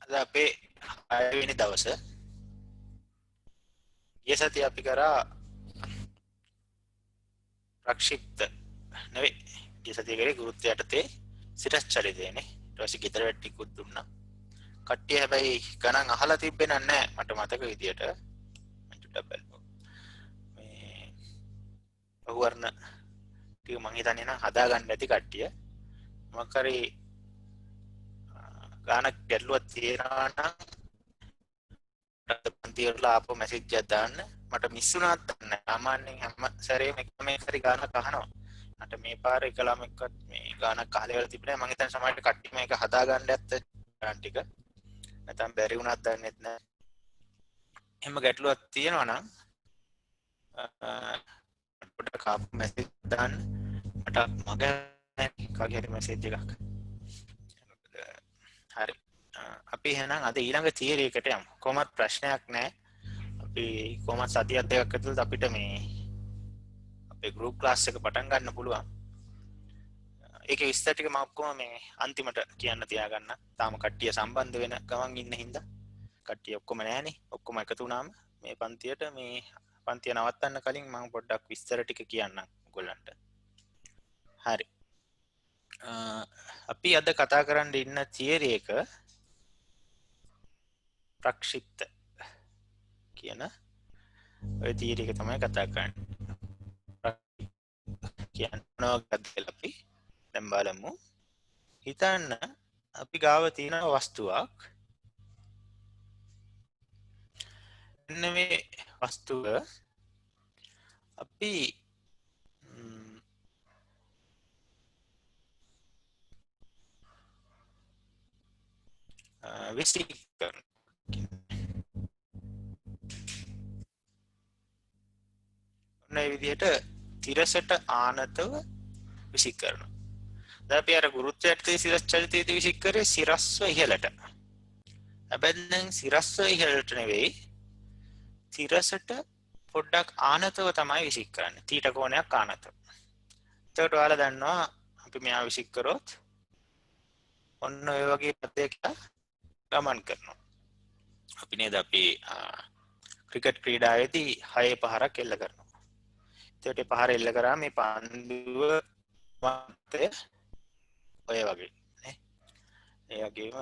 අද අපේ 6 වෙනි දවසේ ගිය සතිය අපි කරා ප්‍රක්ෂිප්ත නෙවෙයි ගිය සතිය කරේ ගුරුත්වය යටතේ සිරස් චලිතයනේ. ඊට පස්සේ ගෙදර වැටිකුත් දුන්නා. කට්ටිය හැබැයි ගණන් අහලා තිබ්බේ නැහැ මට මතක විදියට. මම චුට්ටක් බලමු. මේ බහුවර්ණ ටික මං හිතන්නේ නම් හදා ගන්න ඇති කට්ටිය. මොකක් හරි ගානක් ගැටලුවක් තියෙනවා නම් පන්ති වල ආපහු මැසේජ් එකක් දාන්න. මට මිස් වුණාත් නැහැ. සාමාන්‍යයෙන් හැම සැරේම එකම හරි ගානක් අහනවා. මට මේ පාර එක ළමෙක්වත් මේ ගානක් අහලා ඉවර තිබුණේ නැහැ. මං හිතන්නේ සමහරවිට කට්ටිය මේක හදා ගන්න ඇත්ත ගාන ටික. නැත්නම් බැරි වුණාත් දන්නෙත් නැහැ. එහෙම ගැටලුවක් තියෙනවා නම් පොඩ්ඩක් ආපහු මැසේජ් දාන්න. මට මගේ කාගේ හරි මැසේජ් එකක්. හරි. අපි එහෙනම් අද ඊළඟ තියරි එකට යමු. කොහොමත් ප්‍රශ්නයක් නැහැ. අපි කොහොමත් සතියක් දෙකක් ඇතුළත අපිට මේ අපේ ගෲප් ක්ලාස් එක පටන් ගන්න පුළුවන්. ඒකේ විස්තර ටික මම ඔක්කොම මේ අන්තිමට කියන්න තියාගන්න. තාම කට්ටිය සම්බන්ධ වෙන ගමන් ඉන්න හින්දා කට්ටිය ඔක්කොම නැහනේ. ඔක්කොම එකතු වුණාම මේ පන්තියට මේ පන්තිය නවත්තන්න කලින් මම පොඩ්ඩක් විස්තර ටික කියන්නම් ඔයගොල්ලන්ට. හරි. අපි අද කතා කරන්න ඉන්න තියරි එක ප්‍රක්ෂිප්ත කියන ඔය තියරි එක තමයි කතා කරන්නේ. කියනවා කියලා අපි දැන් බලමු. හිතන්න අපි ගාව තියෙන වස්තුවක්. මෙන්න මේ වස්තුව අපි විසික් කරනවා. මේ විදිහට තිරසට ආනතව විසික් කරනවා. දැන් අපි අර ගුරුත්වයට සිරස් චලිතයේදී විසික් කරේ සිරස්ව ඉහළට. හැබැයි දැන් සිරස්ව ඉහළට නෙවෙයි තිරසට පොඩ්ඩක් ආනතව තමයි විසික් කරන්නේ. තීට කෝණයක් ආනතව. එතකොට ඔයාලා දන්නවා අපි මෙහා විසික් කරොත් ඔන්න ඔය වගේ පතයක ගමන් කරනවා. අපි නේද අපි ක්‍රිකට් ක්‍රීඩාවේදී 6 පහරක් එල්ල කරනවා. එතකොට පහර එල්ල කරාම මේ පන්දුව මතය ඔය වගේ නේ. ඒ වගේම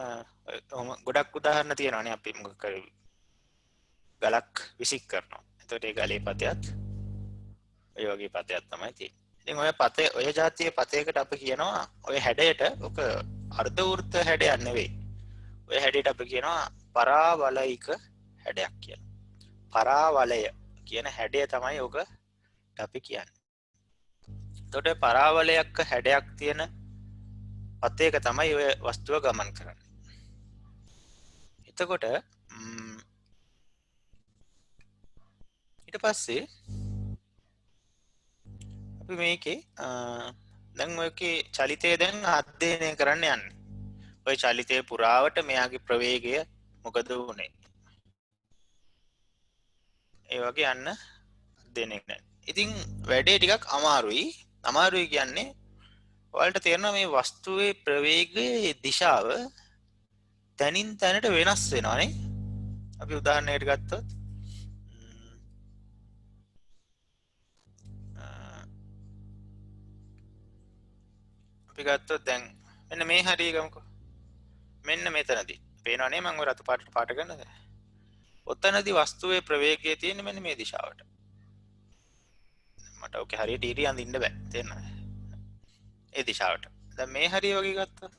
ගොඩක් උදාහරණ තියෙනවානේ අපි මොකක් කරේ ගලක් විසික් කරනවා. එතකොට ඒ ගලේ පතයත් ඔය වගේ පතයක් තමයි තියෙන්නේ. ඉතින් ඔය පතේ ඔය જાතියේ පතයකට අපි කියනවා ඔය හැඩයට ඔක අර්ධ වෘත්ත හැඩයක් නෙවෙයි. ඔය හැඩයට අපි කියනවා පරාවලයික හැඩයක් කියලා. පරාවලය කියන හැඩය තමයි ඔක අපි කියන්නේ. එතකොට පරාවලයක හැඩයක් තියෙන පතයක තමයි ඔය වස්තුව ගමන් කරන්නේ. එතකොට ඊට පස්සේ අපි මේකේ දැන් ඔයකේ චලිතය දැන් අධ්‍යයනය කරන්න යන්නේ. ඔය චලිතය පුරාවට මෙයාගේ ප්‍රවේගය මොකද වුනේ? ඒ වගේ යන්න අධ්‍යයනය කරන්න. ඉතින් වැඩේ ටිකක් අමාරුයි. අමාරුයි කියන්නේ ඔයාලට තේරෙනවා මේ වස්තුවේ ප්‍රවේගයේ දිශාව තනින් තැනට වෙනස් වෙනවා නේ. අපි උදාහරණයකට ගත්තොත් අපි ගත්තොත් දැන් මෙන්න මේ හරිය ගමුකෝ. මෙන්න මෙතනදී පේනවා නේ මම ඔය රතු පාට කරනද? ඔතනදී වස්තුවේ ප්‍රවේගය තියෙන්නේ මෙන්න මේ දිශාවට. මට ඔක හරියට ඊට යන්න බෑ. තේරෙනවද? ඒ දිශාවට. දැන් මේ හරිය වගේ ගත්තොත්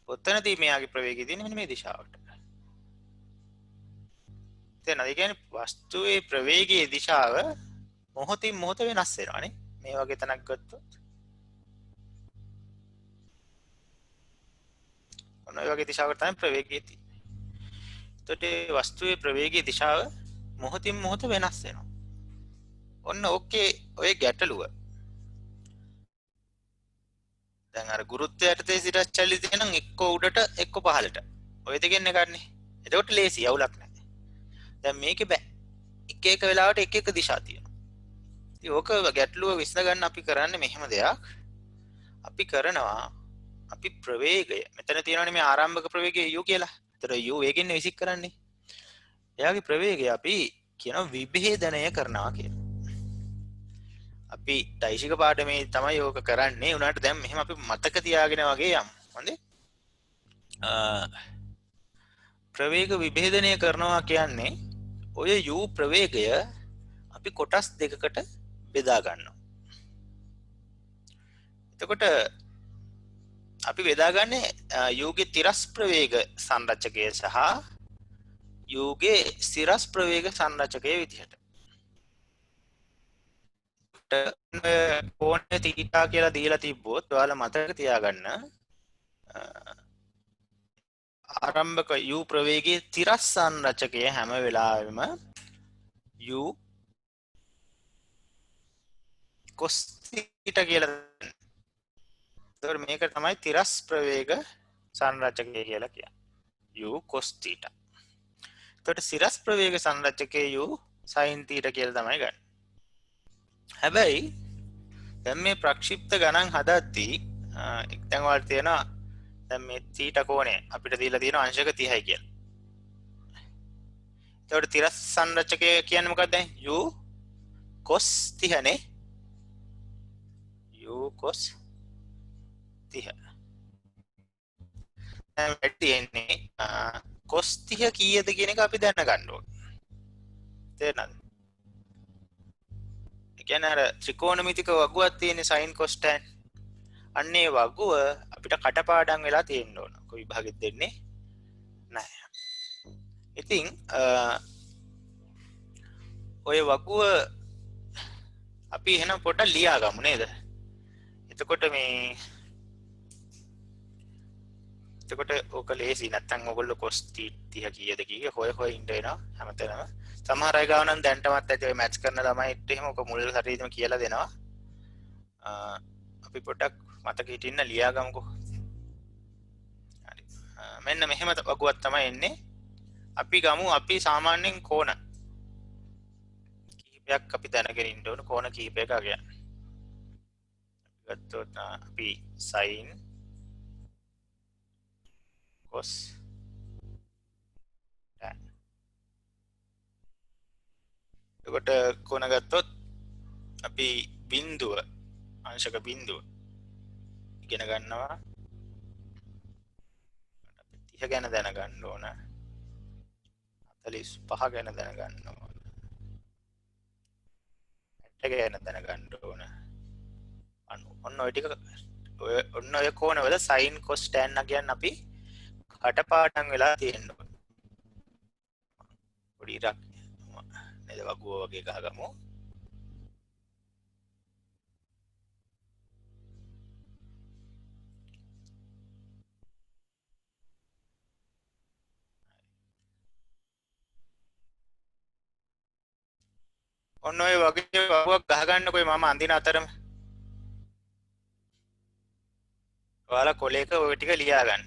ඔතනදී මෙයාගේ ප්‍රවේගය තියෙන්නේ මෙන්න මේ දිශාවට. තේරෙනවද? ඒ කියන්නේ වස්තුවේ ප්‍රවේගයේ දිශාව මොහොතින් මොහොත වෙනස් වෙනවා නේ. මේ වගේ තැනක් ගත්තොත් ඔන්න ඔය වගේ දිශාවකට තමයි ප්‍රවේගය තියෙන්නේ. එතකොට වස්තුවේ ප්‍රවේගයේ දිශාව මොහොතින් මොහොත වෙනස් වෙනවා. ඔන්න ඕකේ ඔය ගැටලුව. දැන් අර ගුරුත්වයට සිරස් චලිතය නම් එක්ක උඩට එක්ක පහළට. ඔය දෙකෙන් එකක්නේ. එතකොට ලේසි අවුලක් නැහැ. දැන් මේකේ බෑ. එක එක වෙලාවට එක එක දිශා තියෙනවා. ඉතින් ඕක ගැටලුව විසඳ ගන්න අපි කරන්නේ මෙහෙම දෙයක්. අපි කරනවා අපි ප්‍රවේගය මෙතන තියෙනවනේ මේ ආරම්භක ප්‍රවේගය u කියලා. ඒතර u වේගෙන් විසික් කරන්නේ. එයාගේ ප්‍රවේගය අපි කියන විභේදනය කරනවා කියලා. අපි දෛශික පාඩමේ තමයි ඕක කරන්නේ. උනාට දැන් මෙහෙම අපි මතක තියාගෙන වගේ යමු. හොඳේ? ප්‍රවේග විභේදනය කරනවා කියන්නේ ඔය u ප්‍රවේගය අපි කොටස් දෙකකට බෙදා ගන්නවා. එතකොට අපි බෙදාගන්නේ u ගේ තිරස් ප්‍රවේග සංරචකය සහ u ගේ සිරස් ප්‍රවේග සංරචකය විදිහට. කෝණය තීටා කියලා දීලා තිබ්බොත් ඔයාලා මතක තියාගන්න ආරම්භක u ප්‍රවේගයේ තිරස් සංරචකය හැම වෙලාවෙම u cos θ කියලා. ඒතකොට මේක තමයි තිරස් ප්‍රවේග සංරචකය කියලා කියන්නේ. u cos θ. එතකොට සිරස් ප්‍රවේග සංරචකයේ u sin θ කියලා තමයි ගන්න. හැබැයි දැන් මේ ප්‍රක්ෂිප්ත ගණන් හදද්දී දැන් ඔයාලට තියෙනවා දැන් මේ θ කෝණය අපිට දීලා තියෙන අංශක 30යි කියලා. එතකොට තිරස් සංරචකය කියන්නේ මොකක්ද දැන්? u cos 30 නේ. u cos 30. දැන් තියෙන්නේ cos 30 කීයද කියන එක අපි දැනගන්න ඕනේ. තේරෙනවද? ඒ කියන්නේ අර ත්‍රිකෝණමිතික වගුවක් තියෙන sin cos tan. අන්නේ වගුව අපිට කටපාඩම් වෙලා තියෙන්න ඕන. කොයි විභාගෙත් දෙන්නේ නැහැ. ඉතින් ඔය වගුව අපි එහෙනම් පොඩ්ඩක් ලියා ගමු නේද? එතකොට ඕක ලේසි නැත්තම් ඔයගොල්ලෝ cos 30 කීයද කීය හොය ඉන්න වෙනවා හැමතැනම. සමහර අය ගාව නම් දැන්ටමත් ඇති ඔය මැච් කරන ළමයිට එහෙම ඔක මුල් හරියටම කියලා දෙනවා. අපි පොඩ්ඩක් මතක හිටින්න ලියා ගමුකෝ. හරි. මෙන්න මෙහෙම වගුවක් තමයි එන්නේ. අපි ගමු අපි සාමාන්‍යයෙන් කෝණ කිහිපයක් අපි දැනගෙන ඉන්න ඕන කෝණ කිහිපයක අගයන්. ගත්තොත් අපි sin cos tan. එතකොට කෝණ ගත්තොත් අපි බිඳුව අංශක බිඳුව ඉගෙන ගන්නවා. අපි 30 ගැන දැනගන්න ඕන. 45 ගැන දැනගන්න ඕන. 60 ගැන දැනගන්න ඕන. ඔන්න ඔය ටික ඔන්න ඔය කෝණවල sin cos tan කියන්නේ අපි කටපාඩම් වෙලා තියෙන්න ඕන. පොඩි ඉරක් නේද වගුව වගේ ගහගමු. ඔන්න ඔය වගේ වගුවක් ගහගන්නකොයි මම අඳින අතරම. ඔයාලා කොලේක ඔය ටික ලියා ගන්න.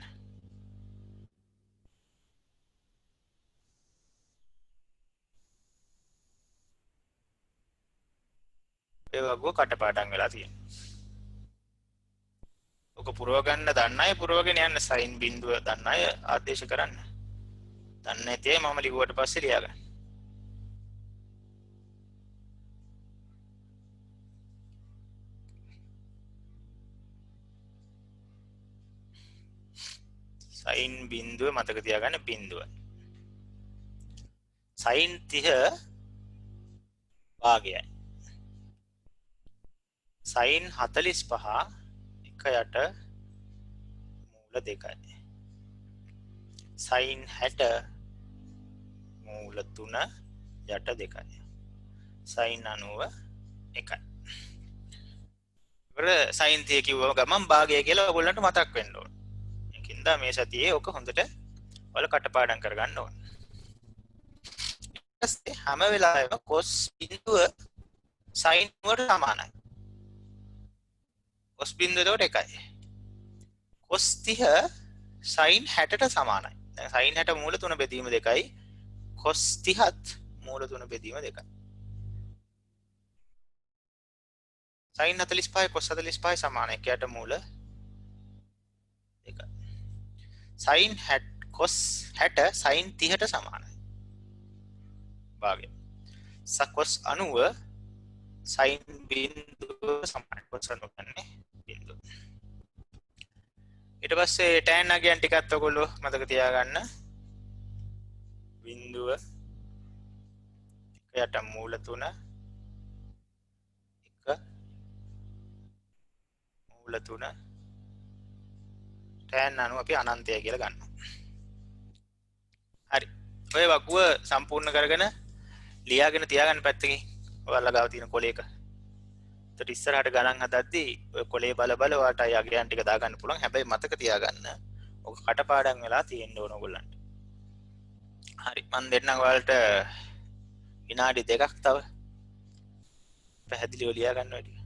ඒ වගුව කටපාඩම් වෙලා තියෙනවා. ඔක පුරව ගන්න දන්න අය පුරවගෙන යන්න sin බිඳුව දන්න අය ආදේශ කරන්න. දන්නේ නැති අය මම ලිව්වට පස්සේ ලියා ගන්න. sin බිඳුව මතක තියාගන්න බිඳුව. sin 30 භාගයයි. sin 45 එක යට මූල 2යි. sin 60 මූල 3 යට 2යි. sin 90 1යි. sin 30 කිව්වම ගමන් භාගය කියලා ඔයගොල්ලන්ට මතක් වෙන්න ඕන. ඒකින්ද මේ සතියේ ඔක හොඳට ඔයාලා කටපාඩම් කරගන්න ඕන. ඊපස්සේ හැම වෙලාවෙම cos බිඳුව sin වලට සමානයි. cos බිඳුව එතකොට 1යි. cos 30 sin 60ට සමානයි. දැන් sin 60 මූල 3 බෙදීම 2යි. cos 30ත් මූල 3 බෙදීම 2යි. sin 45 cos 45 සමානයි. එකට මූල sin hat cos 60 sin 30ට සමානයි. භාගය. cos 90 sin බිඳුව සමානයි. cos 90 කියන්නේ බිඳුව. ඊට පස්සේ tan අගයන් ටිකත් ඔයගොල්ලෝ මතක තියාගන්න. බිඳුව යට මූල 3 1 මූල 3 tan 90 අපි අනන්තය කියලා ගන්නවා. හරි. ඔය වගුව සම්පූර්ණ කරගෙන ලියාගෙන තියාගන්න පැත්තකින් ඔයාලා ගාව තියෙන කොලේක. ඒතර ඉස්සරහට ගණන් හදද්දී ඔය කොලේ බල බල ඔයාට යගයන් ටික දාගන්න පුළුවන්. හැබැයි මතක තියාගන්න ඔක කටපාඩම් වෙලා තියෙන්න ඕන ඔයගොල්ලන්ට. හරි. මම දෙන්නම් ඔයාලට විනාඩි 2ක් තව පැහැදිලිව ලියා ගන්න වැඩි.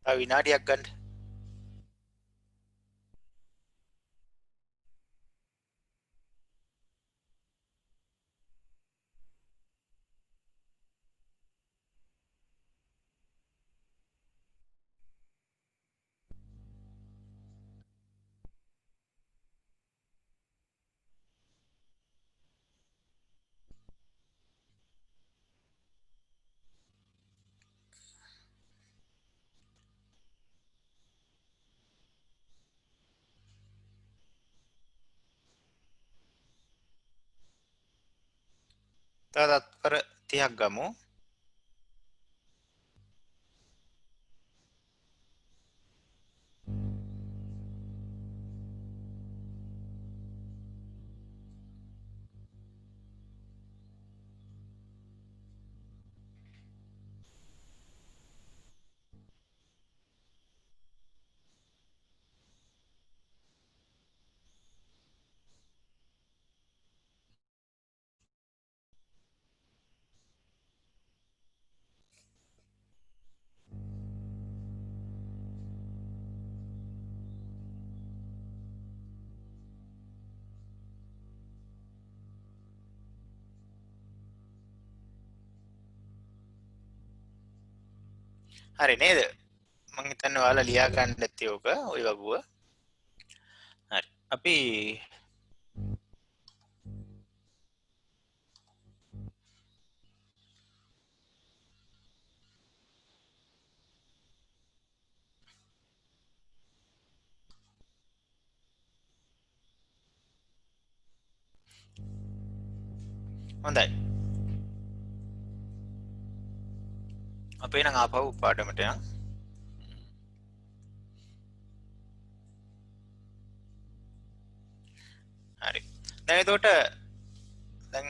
තව විනාඩියක් ගන්න. තව තත්පර 30ක් ගමු. හරි නේද? මම හිතන්නේ ඔයාලා ලියා ගන්න ඇති ඔක ওই වගුව. හරි. අපි හොඳයි. අපි නම් ආපහු පාඩමට යමු. හරි. දැන් එතකොට දැන්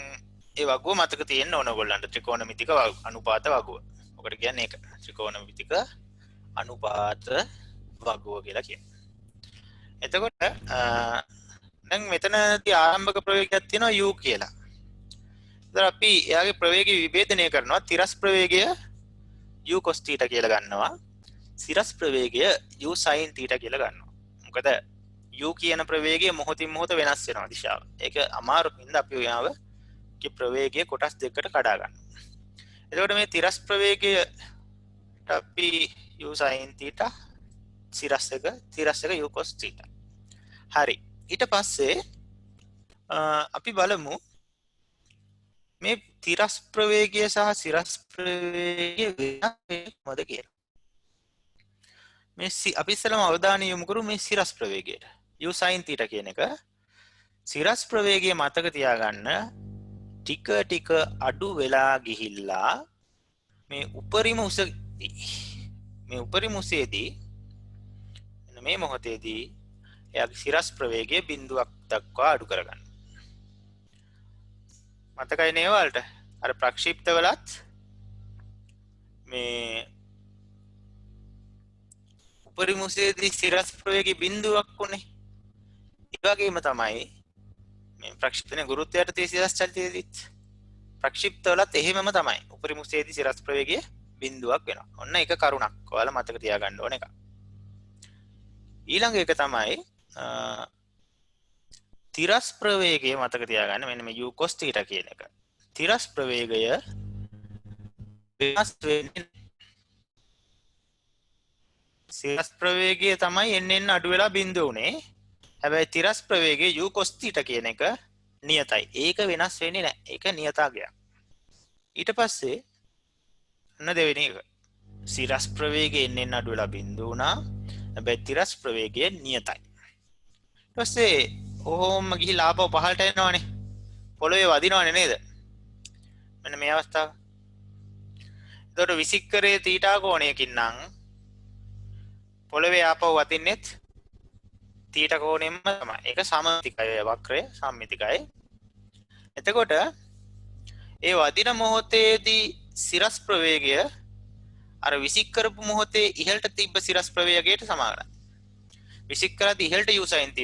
ඒ වගුව මතක තියෙන්න ඕන ඔයගොල්ලන්ට ත්‍රිකෝණමිතික අනුපාත වගුව. ඔකට කියන්නේ ඒක. ත්‍රිකෝණමිතික අනුපාත වගුව කියලා කියනවා. එතකොට දැන් මෙතනදී ආරම්භක ප්‍රවේගයක් තියෙනවා u කියලා. ඉතින් අපි එයාගේ ප්‍රවේගය විභේදනය කරනවා තිරස් ප්‍රවේගය u cos θ කියලා ගන්නවා. සිරස් ප්‍රවේගය u sin θ කියලා ගන්නවා. මොකද u කියන ප්‍රවේගය මොහොතින් මොහොත වෙනස් වෙනවා දිශාව. ඒක අමාරු හින්දා අපි ඔයාව කි ප්‍රවේගය කොටස් දෙකකට කඩා ගන්නවා. එතකොට මේ තිරස් ප්‍රවේගයට අපි u sin θ සිරස් එක u cos θ. හරි. ඊට පස්සේ අපි බලමු මේ තිරස් ප්‍රවේගය සහ සිරස් ප්‍රවේගය වෙනස් කොහොමද කියලා. මේ අපි ඉස්සෙල්ලාම අවධානය යොමු කරමු මේ සිරස් ප්‍රවේගයට. u sin θ කියන එක සිරස් ප්‍රවේගය මතක තියාගන්න ටික ටික අඩු වෙලා ගිහිල්ලා මේ උපරිම උසේදී මේ මොහොතේදී එයාගේ සිරස් ප්‍රවේගය බිඳුවක් දක්වා අඩු කරගන්න. මතකයි නේ වලට අර ප්‍රක්ෂිප්ත වලත් මේ උපරිමසේදී සිරස් ප්‍රවේගී බිඳුවක් උනේ. ඒ වගේම තමයි මේ ප්‍රක්ෂිප්තනේ ගුරුත්වයට තියෙන සිරස් චලිතයේදීත් ප්‍රක්ෂිප්ත වලත් එහෙමම තමයි. උපරිමසේදී සිරස් ප්‍රවේගය බිඳුවක් වෙනවා. ඔන්න එක කරුණක්. ඔයාලා මතක තියාගන්න ඕන එක. ඊළඟ එක තමයි තිරස් ප්‍රවේගය මතක තියාගන්න. මෙන්න මේ u cos θ කියන එක. තිරස් ප්‍රවේගය වෙනස් වෙන්නේ සිරස් ප්‍රවේගය තමයි එන්න අඩු වෙලා බිඳුව උනේ. හැබැයි තිරස් ප්‍රවේගයේ u cos θ කියන එක නියතයි. ඒක වෙනස් වෙන්නේ නැහැ. ඒක නියතාගයක්. ඊට පස්සේ අන්න දෙවෙනි එක. සිරස් ප්‍රවේගය එන්න අඩු වෙලා බිඳුව වුණා. හැබැයි තිරස් ප්‍රවේගය නියතයි. ඊට පස්සේ ඕම ගිහිලා ආපහු පහළට එනවනේ. පොළවේ වදිනවනේ නේද? මෙන්න මේ අවස්ථාව. එතකොට විසිකරයේ තීටා කෝණයකින් නම් පොළවේ ආපහු වදින්නෙත් තීටා කෝණයෙන්ම තමයි. ඒක සමමිතිකයි වක්‍රය සම්මිතිකයි. එතකොට ඒ වදින මොහොතේදී සිරස් ප්‍රවේගය අර විසික් කරපු මොහොතේ ඉහළට තිබ්බ සිරස් ප්‍රවේගයට සමානයි. විසික් කරද්දී ඉහළට u sin θ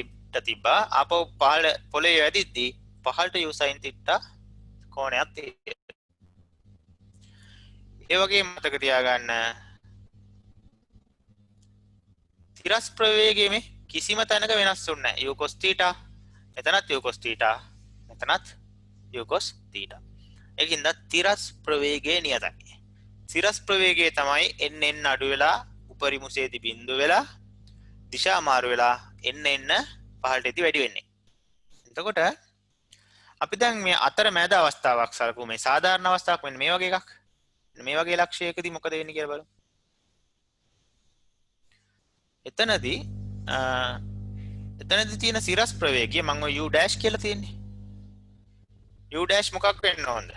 තිබ්බා. ආපහු පහළ පොළවේ වැදිද්දී පහළට u sin θ කෝණයක් තියෙනවා. ඒ වගේම මතක තියාගන්න තිරස් ප්‍රවේගයේ මේ කිසිම තැනක වෙනස් වෙන්නේ නැහැ. u cos θ මෙතනත් u cos θ මෙතනත් u cos θ. ඒකින්ද තිරස් ප්‍රවේගය නියතයි. තිරස් ප්‍රවේගය තමයි එන්න අඩු වෙලා උපරිමසේදී බිඳුව වෙලා දිශා මාරු වෙලා එන්න පහළටදී වැඩි වෙන්නේ. එතකොට අපි දැන් මේ අතර මැද අවස්ථාවක් සලකුව මේ සාධාරණ අවස්ථාවක් වෙන්නේ මේ වගේ එකක්. මේ වගේ ලක්ෂයකදී මොකද වෙන්නේ කියලා බලමු. එතනදී තියෙන සිරස් ප්‍රවේගය මම ඔය u dash කියලා තියෙන්නේ. u dash මොකක් වෙන්න ඕනද?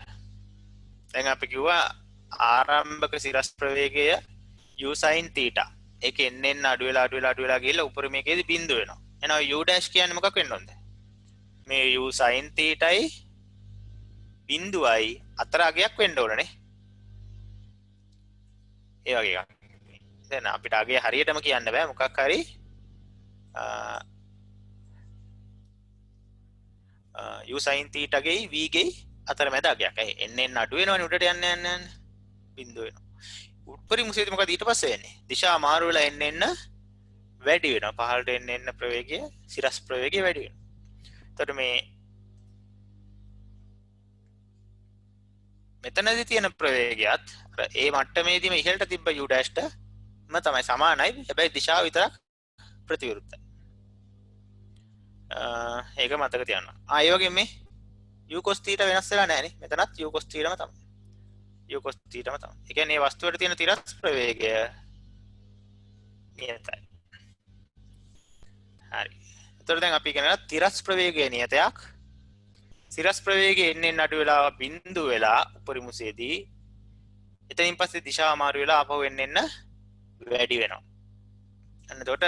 දැන් අපි කිව්වා ආරම්භක සිරස් ප්‍රවේගය u sin θ. ඒක එන්න අඩු වෙලා ගිහලා උපරිමයකදී බිඳුව වෙනවා. එහෙනම් u dash කියන්නේ මොකක් වෙන්න ඕනද? මේ u sin θයි බිඳුවයි අතර අගයක් වෙන්න ඕනනේ. ඒ වගේ එකක්. දැන් අපිට අගේ හරියටම කියන්න බෑ මොකක් හරි u sin θ ගේ v ගේ අතර මැද අගයක්. එන්න අඩු වෙනවනේ උඩට යන්න බිඳුව වෙනවා. උපරිමසේදී මොකද ඊට පස්සේ වෙන්නේ? දිශා මාරු වෙලා එන්න වැඩි වෙනවා. පහළට එන්න ප්‍රවේගය සිරස් ප්‍රවේගය වැඩි වෙනවා. එතකොට මේ මෙතනදී තියෙන ප්‍රවේගයත් ඒ මට්ටමේදීම ඉහළට තිබ්බ u dash ටම තමයි සමානයි. හැබැයි දිශාව විතරක් ප්‍රතිවිරුද්ධයි. ඒක මතක තියාගන්න. ඒ වගේ මේ u cos θ වෙනස් වෙලා නැහැ නේ. මෙතනත් u cos θ ම තමයි. u cos θ ම තමයි. ඒ කියන්නේ මේ වස්තුවට තියෙන තිරස් ප්‍රවේගය නියතයි. හරි. එතකොට දැන් අපි කියනවා තිරස් ප්‍රවේගය නියතයක්. සිරස් ප්‍රවේගය එන්න අඩු වෙලා බිඳුව වෙලා උපරිමසේදී එතනින් පස්සේ දිශාව මාරු වෙලා ආපහු එන්න වැඩි වෙනවා. අන්න එතකොට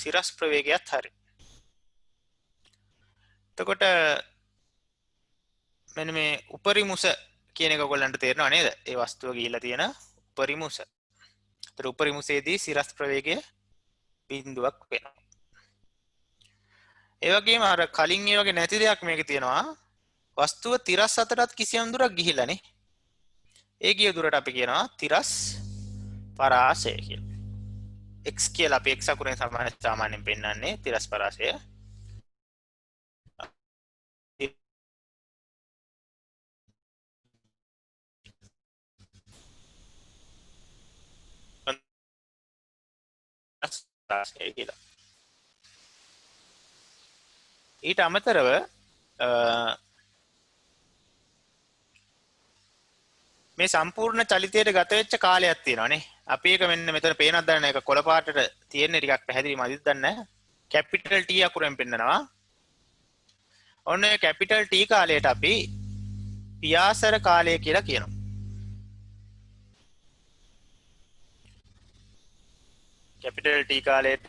සිරස් ප්‍රවේගයත් හරි. එතකොට මෙන්න මේ උපරිමුස කියන එක ඔයගොල්ලන්ට තේරෙනව නේද? ඒ වස්තුව ගිහිලා තියෙන උපරිමුස. ඒතර උපරිමුසේදී සිරස් ප්‍රවේගය බිඳුවක් වෙනවා. ඒ වගේම අර කලින් ඒ වගේ නැති දෙයක් මේකේ තියෙනවා. වස්තුව තිරස් අතරත් කිසියම් දුරක් ගිහිලානේ. ඒ ගිය දුරට අපි කියනවා තිරස් පරාසය කියලා. x කියලා අපි x අකුරෙන් සාමාන්‍යයෙන් පෙන්නන්නේ තිරස් පරාසය. කියලා. ඊට අමතරව මේ සම්පූර්ණ චලිතයට ගත වෙච්ච කාලයක් තියෙනවානේ. අපි ඒක මෙන්න මෙතන පේනක් දන්න එක කොළ පාටට තියෙන ටිකක් පැහැදිලි මදිත් දන්නේ නැහැ. කැපිටල් T අකුරෙන් පෙන්නනවා. ඔන්න ඔය කැපිටල් T කාලයට අපි පියාසර කාලය කියලා කියනවා. කැපිටල් T කාලයට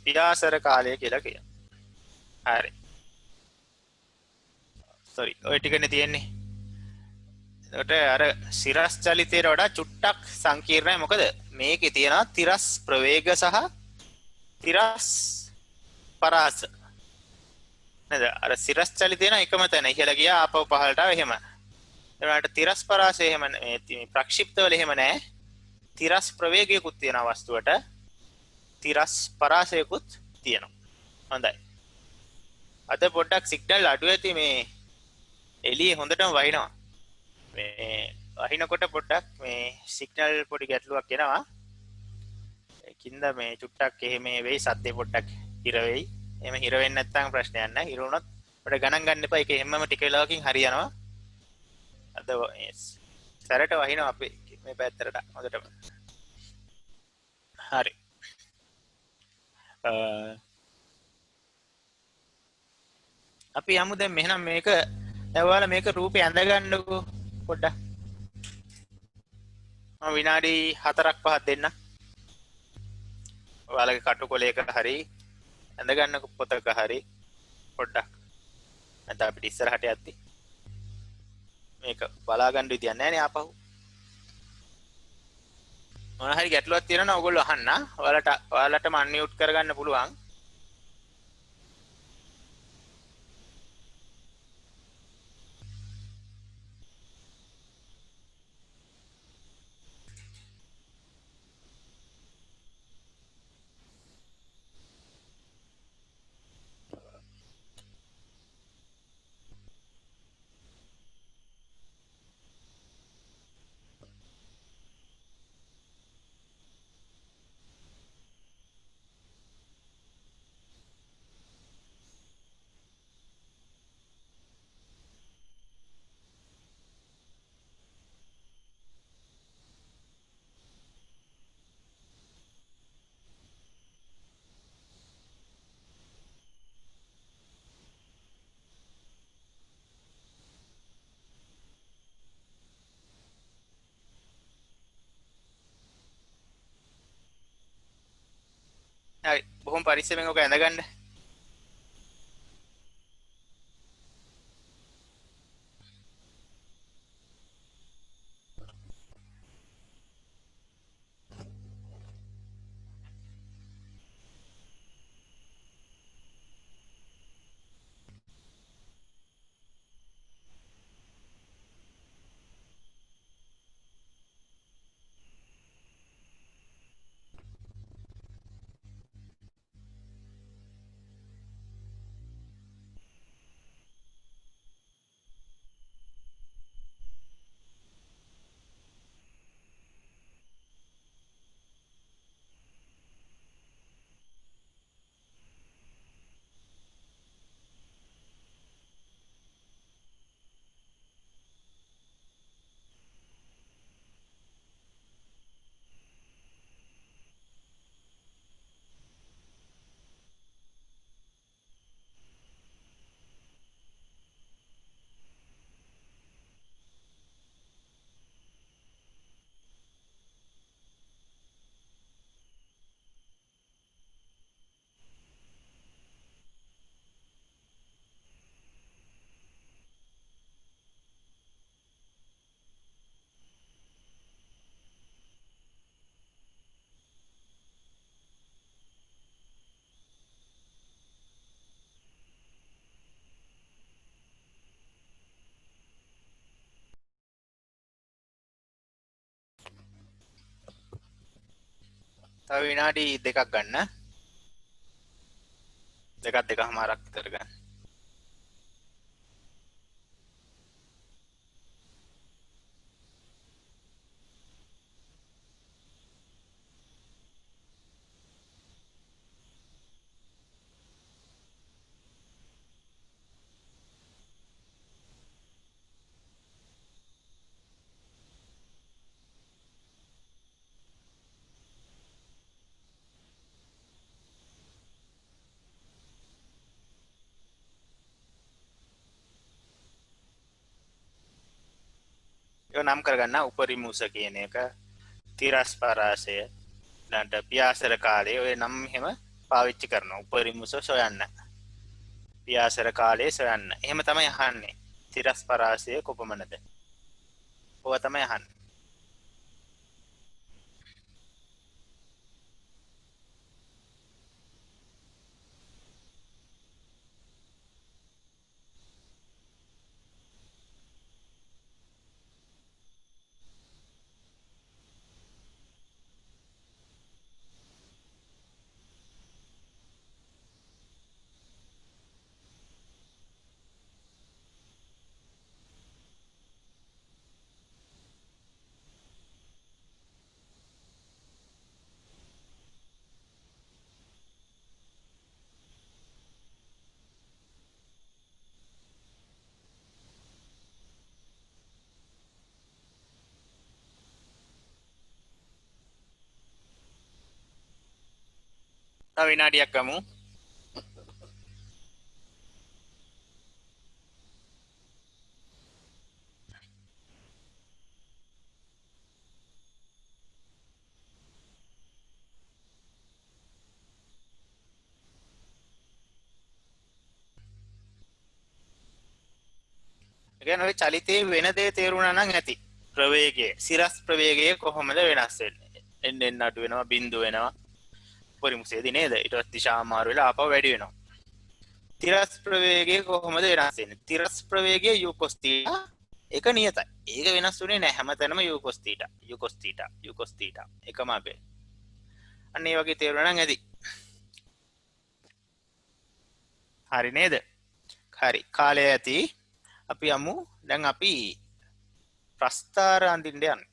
පියාසර කාලය කියලා කියනවා. හරි. sorry ඔය ටිකනේ තියෙන්නේ. එතකොට අර සිරස් චලිතේට වඩා චුට්ටක් සංකීර්ණයි. මොකද මේකේ තියෙනවා තිරස් ප්‍රවේග සහ තිරස් පරාස. නේද? අර සිරස් චලිතේන එකම තැන ඉහළ ගියා ආපහු පහළට ආව එහෙම. ඒකට තිරස් පරාසය එහෙම මේ ප්‍රක්ෂිප්ත වල එහෙම නැහැ. තිරස් ප්‍රවේගයකුත් තියෙනවා වස්තුවට. තිරස් පරාසයකුත් තියෙනවා. හොඳයි. අද පොඩ්ඩක් සිග්නල් අඩු ඇති මේ එළියේ හොඳටම වහිනවා. මේ වහිනකොට පොඩ්ඩක් මේ සිග්නල් පොඩි ගැටලුවක් එනවා. ඒකින්ද මේ චුට්ටක් එහෙම වෙයි සද්දේ පොඩ්ඩක් හිර වෙයි. එහෙම හිර වෙන්නේ නැත්නම් ප්‍රශ්නයක් නැහැ. හිර වුණොත් අපිට ගණන් ගන්න එපා. ඒක හැමම ටික වෙලාවකින් හරියනවා. අද සැරට වහිනවා අපේ මේ පැත්තට හොඳටම. හරි. අපි යමු දැන් මෙහෙනම් මේක දැන් ඔයාලා මේක රූපේ ඇඳ ගන්නකෝ පොඩ්ඩක්. මම විනාඩි 4ක් 5ක් දෙන්න. ඔයාලගේ කටුකොලයක හරි ඇඳ ගන්නකෝ පොතක හරි පොඩ්ඩක්. නැත්නම් අපිට ඉස්සරහට යද්දි මේක බලා ගන්න විදියක් නැහැ නේ ආපහු. මොන හරි ගැටලුවක් තියෙනවා නම් ඔයගොල්ලෝ අහන්න. ඔයාලටම අන්මියුට් කරගන්න පුළුවන්. හරි. බොහොම පරිස්සමෙන් ඔක ඇඳ ගන්න. තව විනාඩි 2ක් ගන්න. දෙකමාරක් විතර ගන්න. ඒක නම් කරගන්න උපරිමුස කියන එක, තිරස් පරාසය, ඊළඟට පියාසර කාලේ ඔය නම් එහෙම පාවිච්චි කරනවා. උපරිමුස සොයන්න. පියාසර කාලේ සොයන්න. එහෙම තමයි අහන්නේ. තිරස් පරාසය කොපමණද? ඕවා තමයි අහන්නේ. තව විනාඩියක් ගමු. ඒ කියන්නේ ඔය චලිතයේ වෙන දේ තේරුණා නම් ඇති. ප්‍රවේගය, සිරස් ප්‍රවේගය කොහොමද වෙනස් වෙන්නේ? එන්න අඩු වෙනවා, බිඳු වෙනවා. පරිමුසේදී නේද? ඊට පස්සේ දිශා මාරු වෙලා ආපහු වැඩි වෙනවා. තිරස් ප්‍රවේගය කොහොමද වෙනස් වෙන්නේ? තිරස් ප්‍රවේගය u cos θ ඒක නියතයි. ඒක වෙනස් වෙන්නේ නැහැ හැමතැනම u cos θ, u cos θ, u cos θ එකම අපේ. අන්න ඒ වගේ තේරුණා නම් ඇති. හරි නේද? හරි. කාලය ඇති. අපි යමු. දැන් අපි ප්‍රස්ථාර අඳින්න යන්නේ.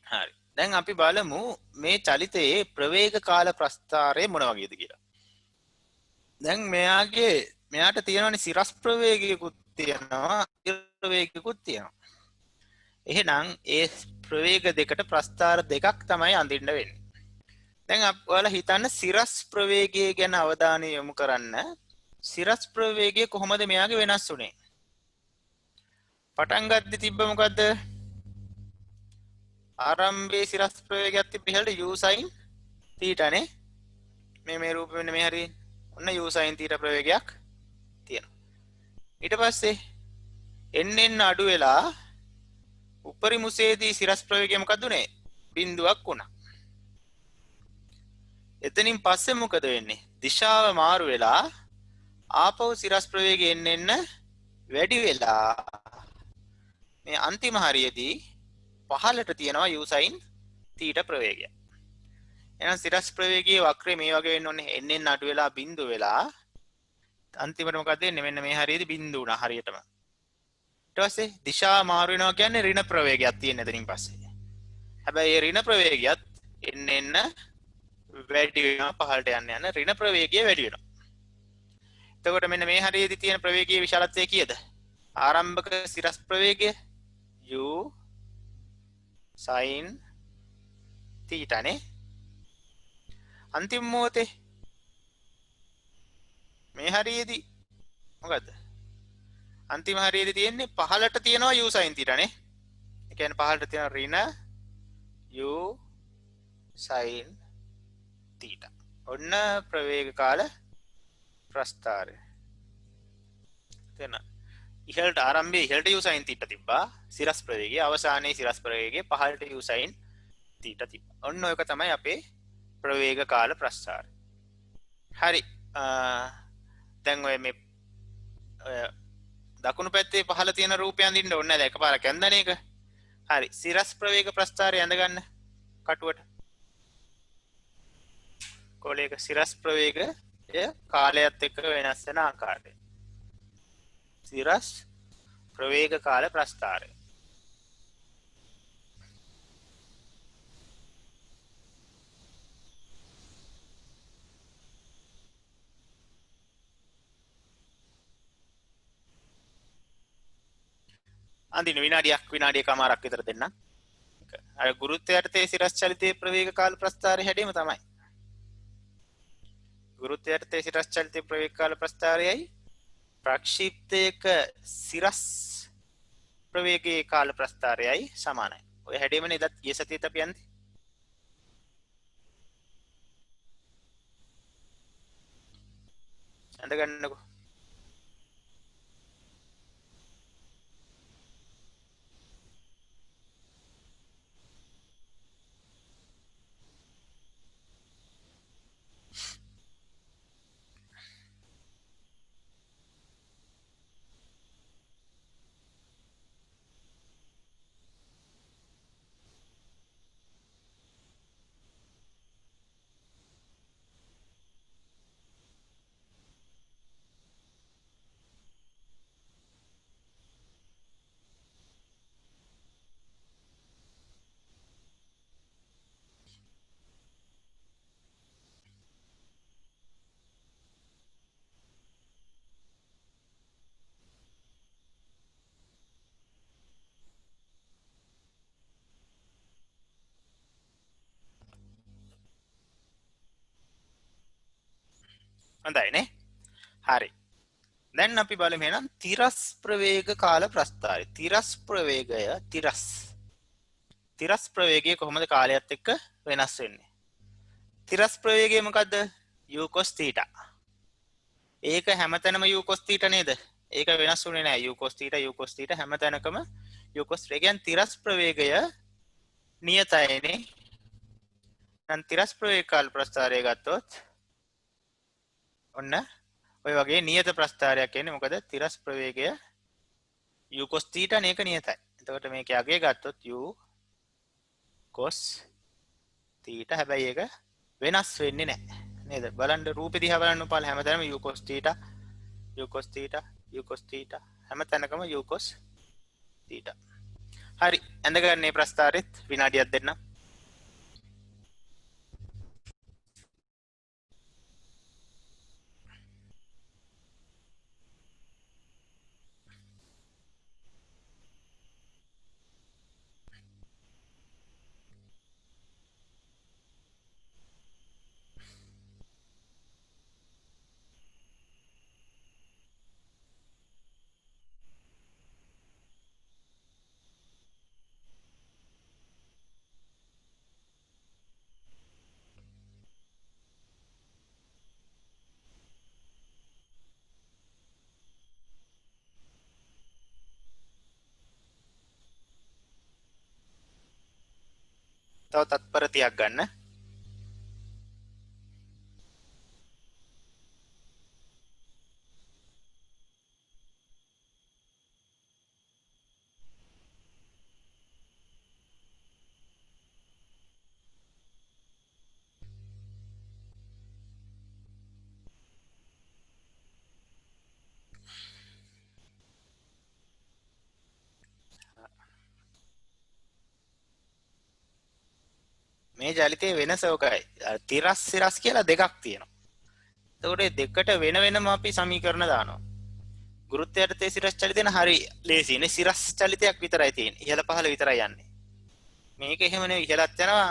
හරි. දැන් අපි බලමු මේ චලිතයේ ප්‍රවේග කාල ප්‍රස්ථාරය මොන වගේද කියලා. දැන් මෙයාට තියෙනවනේ සිරස් ප්‍රවේගයකුත් තියෙනවා, ප්‍රවේගයකුත් තියෙනවා. එහෙනම් ඒ ප්‍රවේග දෙකට ප්‍රස්ථාර දෙකක් තමයි අඳින්න වෙන්නේ. දැන් ඔයාලා හිතන්න සිරස් ප්‍රවේගය ගැන අවධානය යොමු කරන්න. සිරස් ප්‍රවේගය කොහොමද මෙයාගේ වෙනස් වුනේ? පටන් ගද්දි තිබ්බ මොකද්ද? ආරම්භයේ සිරස් ප්‍රවේගයක් තිබ්බ ඉහළට u sin θ නේ. මේ රූපෙ වෙන්නේ මේ හරිය. ඔන්න u sin θ ප්‍රවේගයක් තියෙනවා. ඊට පස්සේ එන්න අඩු වෙලා උපරිමුසේදී සිරස් ප්‍රවේගය මොකක්ද උනේ? බිඳුවක් වුණා. එතනින් පස්සේ මොකද වෙන්නේ? දිශාව මාරු වෙලා ආපහු සිරස් ප්‍රවේගය එන්න වැඩි වෙලා මේ අන්තිම හරියේදී පහළට තියෙනවා u sin θ ප්‍රවේගය. එහෙනම් සිරස් ප්‍රවේගයේ වක්‍රය මේ වගේ වෙන්න ඕනේ. එන්න අඩු වෙලා බිඳු වෙලා අන්තිමට මොකද වෙන්නේ? මෙන්න මේ හරියේදී බිඳු වුණා හරියටම. ඊට පස්සේ දිශා මාරු වෙනවා කියන්නේ ඍණ ප්‍රවේගයක් තියෙන එතනින් පස්සේ. හැබැයි ඒ ඍණ ප්‍රවේගයත් එන්න වැඩි වෙනවා පහළට යන්න යන ඍණ ප්‍රවේගය වැඩි වෙනවා. එතකොට මෙන්න මේ හරියේදී තියෙන ප්‍රවේගයේ විශාලත්වය කීයද? ආරම්භක සිරස් ප්‍රවේගය u sin θ නේ. අන්තිම මොහොතේ මේ හරියේදී මොකද්ද? අන්තිම හරියේදී තියෙන්නේ පහළට තියෙනවා u sin θ නේ. ඒ කියන්නේ පහළට තියෙන ඍණ u sin θ. ඔන්න ප්‍රවේග කාල ප්‍රස්ථාරය. තේන ඉහළට ආරම්භයේ ඉහළට u sin θ තිබ්බා සිරස් ප්‍රවේගයේ, අවසානයේ සිරස් ප්‍රවේගයේ පහළට u sin θ තිබ්බා. ඔන්න ඔයක තමයි අපේ ප්‍රවේග කාල ප්‍රස්ථාරය. හරි. දැන් ඔය මේ දකුණු පැත්තේ පහළ තියෙන රූපය අඳින්න ඕනේ නැහැ. එකපාරක් ඇඳන එක. හරි. සිරස් ප්‍රවේග ප්‍රස්ථාරය ඇඳ ගන්න කටුවට. කොලයක සිරස් ප්‍රවේගය කාලයත් එක්ක වෙනස් වෙන ආකාරය. සිරස් ප්‍රවේග කාල ප්‍රස්ථාරය. අඳින විනාඩියකමාරක් විතර දෙන්න. අර ගුරුත්වයට සිරස් චලිතයේ ප්‍රවේග කාල ප්‍රස්ථාරය හැදීම තමයි. ගුරුත්වයට සිරස් චලිතයේ ප්‍රවේග කාල ප්‍රස්ථාරයයි ප්‍රක්ෂිප්තයක සිරස් ප්‍රවේගයේ කාල ප්‍රස්ථාරයයි සමානයි. ඔය හැදීමනේ ඉදත් ගිය සතියේත් අපි යන්නේ. අඳ ගන්නකො. හොඳයි නේ. හරි. දැන් අපි බලමු එහෙනම් තිරස් ප්‍රවේග කාල ප්‍රස්ථාරය. තිරස් ප්‍රවේගය කොහොමද කාලයත් එක්ක වෙනස් වෙන්නේ? තිරස් ප්‍රවේගය මොකද්ද? u cos θ. ඒක හැමතැනම u cos θ නේද? ඒක වෙනස් වුණේ නැහැ. u cos θ හැමතැනකම u cos θ. කියන්නේ තිරස් ප්‍රවේගය නියතයිනේ. නම් තිරස් ප්‍රවේග කාල ප්‍රස්ථාරය ගත්තොත් ඔන්න ඔය වගේ නියත ප්‍රස්ථාරයක් එන්නේ. මොකද තිරස් ප්‍රවේගය u cos θ නේක නියතයි. එතකොට මේකේ අගය ගත්තොත් u cos θ. හැබැයි ඒක වෙනස් වෙන්නේ නැහැ. නේද? බලන්න රූපෙ දිහා බලන්න උපාල හැමතැනම u cos θ හැමතැනකම u cos θ. හරි. ඇඳගන්න මේ ප්‍රස්ථාරෙත් විනාඩියක් දෙන්න. තව තත්පර 30ක් ගන්න. මේ ජලිතයේ වෙනස ඔකයි. තිරස් සිරස් කියලා දෙකක් තියෙනවා. එතකොට මේ දෙකට වෙන වෙනම අපි සමීකරණ දානවා. ගුරුත්වය යටතේ සිරස් චලිතේන හරි ලේසියිනේ. සිරස් චලිතයක් විතරයි තියෙන්නේ. ඉහළ පහළ විතරයි යන්නේ. මේක එහෙම නෙවෙයි. ඉහළත් යනවා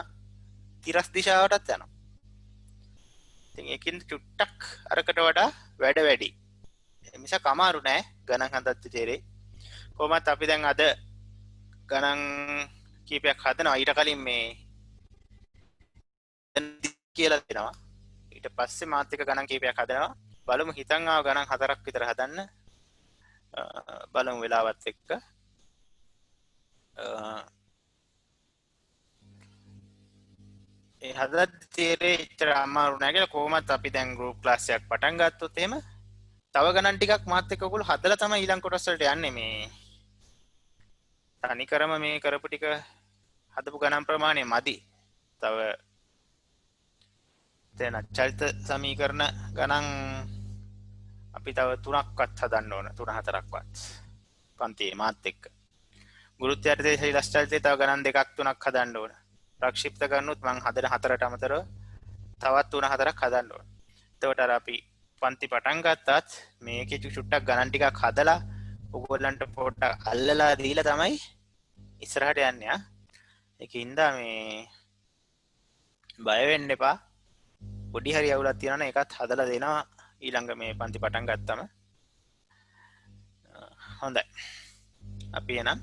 තිරස් දිශාවටත් යනවා. ඉතින් ඒකින් චුට්ටක් අරකට වඩා වැඩ වැඩි. මිසක් අමාරු නෑ ගණන් හදන්න තේරෙයි. කොහොමත් අපි දැන් අද ගණන් කීපයක් හදනවා. ඊට කලින් මේ කියලා දෙනවා. ඊට පස්සේ මාත් එක ගණන් කීපයක් හදනවා. බලමු හිතන් ආව ගණන් 4ක් විතර හදන්න. බලමු වෙලාවත් එක්ක. ඒ හදද්දි තේරෙයි ඉතර අමාරු නෑ කියලා. කොහොමත් අපි දැන් ගෲප් ක්ලාස් එකක් පටන් ගත්තොත් එහෙම තව ගණන් ටිකක් මාත් එක්ක ඔයගොල්ලෝ හදලා තමයි ඊළඟ කොටස් වලට යන්නේ. මේ තනිකරම මේ කරපු ටික හදපු ගණන් ප්‍රමාණය මදි. තව දැන් චලිත සමීකරණ ගණන් අපි තව 3ක්වත් හදන්න ඕන. 3-4ක්වත් පන්තියේ මාත් එක්ක. ගුරුත්වය යටතේ සිරස් චලිතේ තව ගණන් 2-3ක් හදන්න ඕන. ප්‍රක්ෂිප්ත කරනොත් මං හදන 4ට අමතරව තවත් 3-4ක් හදන්න ඕන. එතකොට අර අපි පන්ති පටන් ගත්තත් මේකේ චුට්ටක් ගණන් ටිකක් හදලා ඔයගොල්ලන්ට පොඩ්ඩක් අල්ලලා දීලා තමයි ඉස්සරහට යන්නේ. ඒකින්ද මේ බය වෙන්න එපා. පොඩි හරි අවුලක් තියෙනවා නම් ඒකත් හදලා දෙනවා ඊළඟ මේ පන්ති පටන් ගත්තම. හොඳයි. අපි එනම්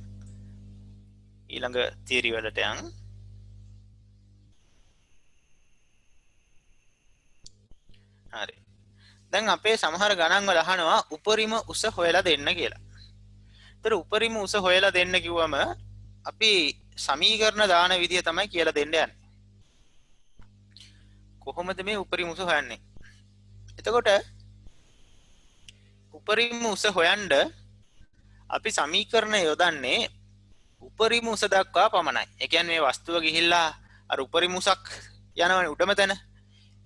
ඊළඟ තියරි වලට යන්. හරි. දැන් අපේ සමහර ගණන් වල අහනවා උපරිම උස හොයලා දෙන්න කියලා. ඒතර උපරිම උස හොයලා දෙන්න කිව්වම අපි සමීකරණ දාන විදිය තමයි කියලා දෙන්න යන්නේ. කොහොමද මේ උපරිම උස හොයන්නේ? එතකොට උපරිම උස හොයන්න අපි සමීකරණ යොදන්නේ උපරිම උස දක්වා පමණයි. ඒ කියන්නේ මේ වස්තුව ගිහිල්ලා අර උපරිම උසක් යනවනේ උඩම තැන.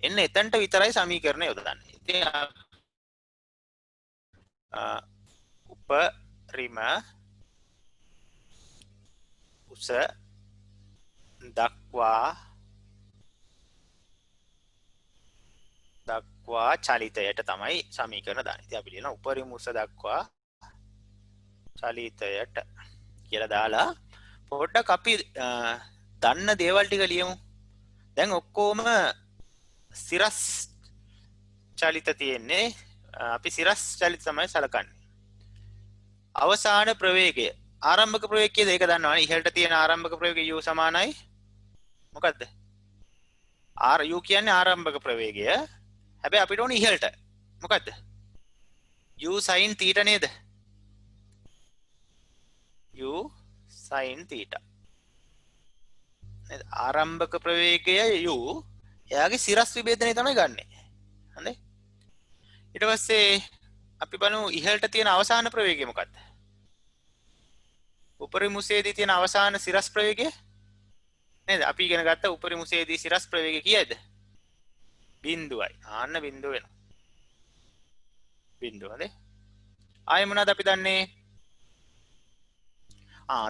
එන්න එතනට විතරයි සමීකරණ යොදන්නේ. ඉතින් උපරිම උස දක්වා චලිතයට තමයි සමීකරණ දාන්නේ. ඉතින් අපි ලියනවා උපරිම උස දක්වා චලිතයට කියලා දාලා පොඩ්ඩක් අපි දන්න දේවල් ටික ලියමු. දැන් ඔක්කොම සිරස් චලිත තියෙන්නේ අපි සිරස් චලිත තමයි සලකන්නේ. අවසාන ප්‍රවේගය ආරම්භක ප්‍රවේගය කියද ඒක දන්නවනේ. ඉහළට තියෙන ආරම්භක ප්‍රවේගය u සමානයි මොකද්ද? r u කියන්නේ ආරම්භක ප්‍රවේගය. හැබැයි අපිට ඕනේ ඉහළට. මොකද්ද? u sin θ නේද? u sin θ. නේද? ආරම්භක ප්‍රවේගය u එයාගේ සිරස් විභේදනය තමයි ගන්නෙ. හරි? ඊට පස්සේ අපි බලමු ඉහළට තියෙන අවසාන ප්‍රවේගය මොකක්ද? උපරිමුසයේදී තියෙන අවසාන සිරස් ප්‍රවේගය නේද? අපි ඉගෙන ගත්ත උපරිමුසයේදී සිරස් ප්‍රවේගය කීයද? බිඳුවයි. ආන්න බිඳුව වෙනවා. බිඳුව හරි. ආයෙ මොනවද අපි දන්නේ?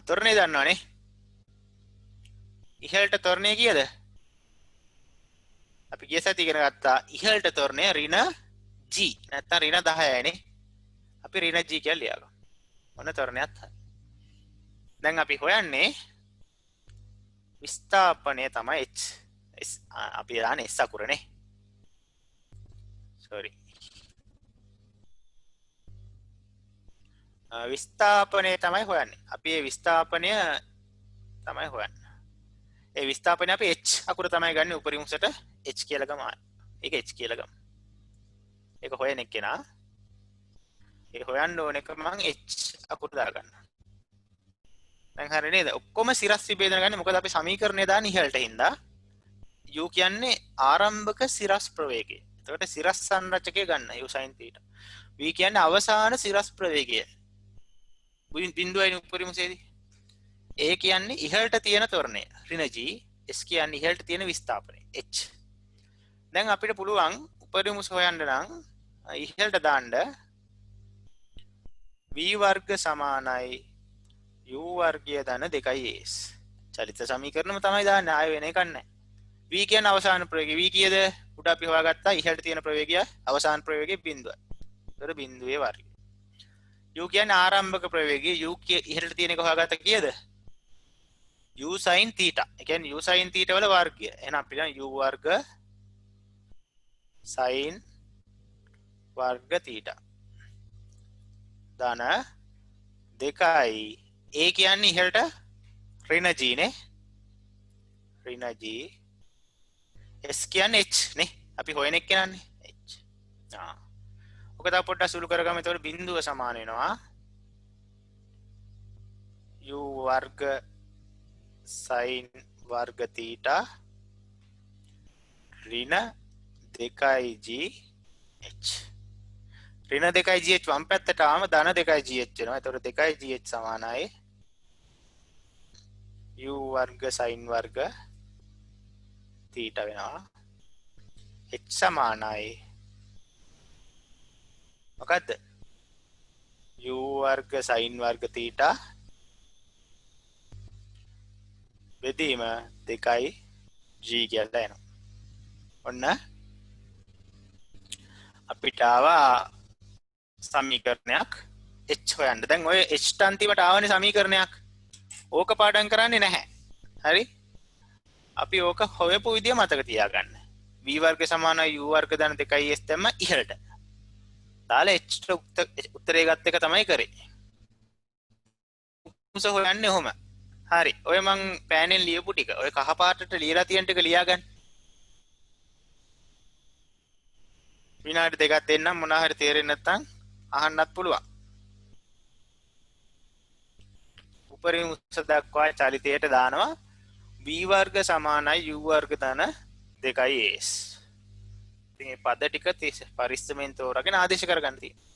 ත්වරණය දන්නවනේ. ඉහළට ත්වරණය කීයද? අපි ගිය සති ඉගෙන ගත්තා ඉහළට ත්වරණය ඍණ g නැත්නම් ඍණ 10යිනේ. අපි ඍණ g කියලා ලියගමු. මොන ත්වරණයත් හරි. දැන් අපි හොයන්නේ විස්ථාපනය තමයි h. අපි දාන්නේ s අකුරනේ. sorry. විස්ථාපනය තමයි හොයන්නේ. අපි මේ විස්ථාපනය තමයි හොයන්නේ. ඒ විස්ථාපනය අපි h අකුර තමයි ගන්න උපරිමසට h කියලා ගමු. ඒක h කියලා ගමු. ඒක හොයන එක්කෙනා ඒ හොයන්න ඕන එක මම h අකුර දාගන්න. දැන් හරි නේද? ඔක්කොම සිරස් විභේදන ගන්න. මොකද අපි සමීකරණය දාන ඉහළට හින්දා u කියන්නේ ආරම්භක සිරස් ප්‍රවේගය. එතකොට සිරස් සංරචකය ගන්න u sin θ. v කියන්නේ අවසාන සිරස් ප්‍රවේගය. බිඳුවයි උපරිමසේදී. ඒ කියන්නේ ඉහළට තියෙන ත්වරණය ඍණ g. s කියන්නේ ඉහළට තියෙන විස්ථාපනය h. දැන් අපිට පුළුවන් උපරිමස හොයන්න නම් ඉහළට දාන්න v වර්ග සමානයි u වර්ගය ධන 2s. චලිත සමීකරණම තමයි දාන්නේ. ආයෙ වෙන එකක් නැහැ. v කියන්නේ අවසාන ප්‍රවේගය. v කීයද? උඩ අපි හොයාගත්තා ඉහළට තියෙන ප්‍රවේගය අවසාන ප්‍රවේගය බිඳුවයි. ඒතර බිඳුවේ වර්ගය. u කියන්නේ ආරම්භක ප්‍රවේගය. u ඉහළට තියෙන එක හොයාගත්තා කීයද? u sin θ. ඒ කියන්නේ u sin θ වල වර්ගය. එහෙනම් අපිට u වර්ග sin වර්ග θ ධන 2යි. a කියන්නේ ඉහළට ඍණ g නේ. ඍණ g. s කියන්නේ h නේ. අපි හොයන එක නන්නේ h. ඔක තව පොඩ්ඩක් සුළු කරගමු. එතකොට බිඳුව සමාන වෙනවා u වර්ග sin වර්ග θ ඍණ 2g h. ඍණ 2gh වම් පැත්තට ආවම ධන 2gh වෙනවා. එතකොට 2gh සමානයි u වර්ග sin වර්ග θ වෙනවා. h සමානයි මොකද්ද? u වර්ග sin වර්ග θ බෙදීම 2g කියලා එනවා. ඔන්න අපිට ආවා සමීකරණයක් h හොයන්න. දැන් ඔය h ට අන්තිමට ආවනේ සමීකරණයක්. ඕක පාඩම් කරන්නේ නැහැ. හරි? අපි ඕක හොයපු විදිය මතක තියාගන්න. v වර්ග සමානයි u වර්ග ධන 2s දැම්ම ඉහළට. දාලා h උත්තරේ ගත්ත එක තමයි කරේ. උස හොයන්නේ ඔහොම. හරි. ඔය මං පෑනෙන් ලියපු ටික ඔය කහ පාටට ලියලා තියෙන ටික ලියාගන්න. විනාඩි දෙකක් දෙන්නම් මොනවා හරි තේරෙන්නේ නැත්නම් අහන්නත් පුළුවන්. උපරිම උස දක්වා චලිතයට දානවා v වර්ග සමානයි u වර්ග ධන 2s. ඉතින් මේ පද ටික පරිස්සමෙන් තෝරාගෙන ආදේශ කරගන්න තියෙනවා.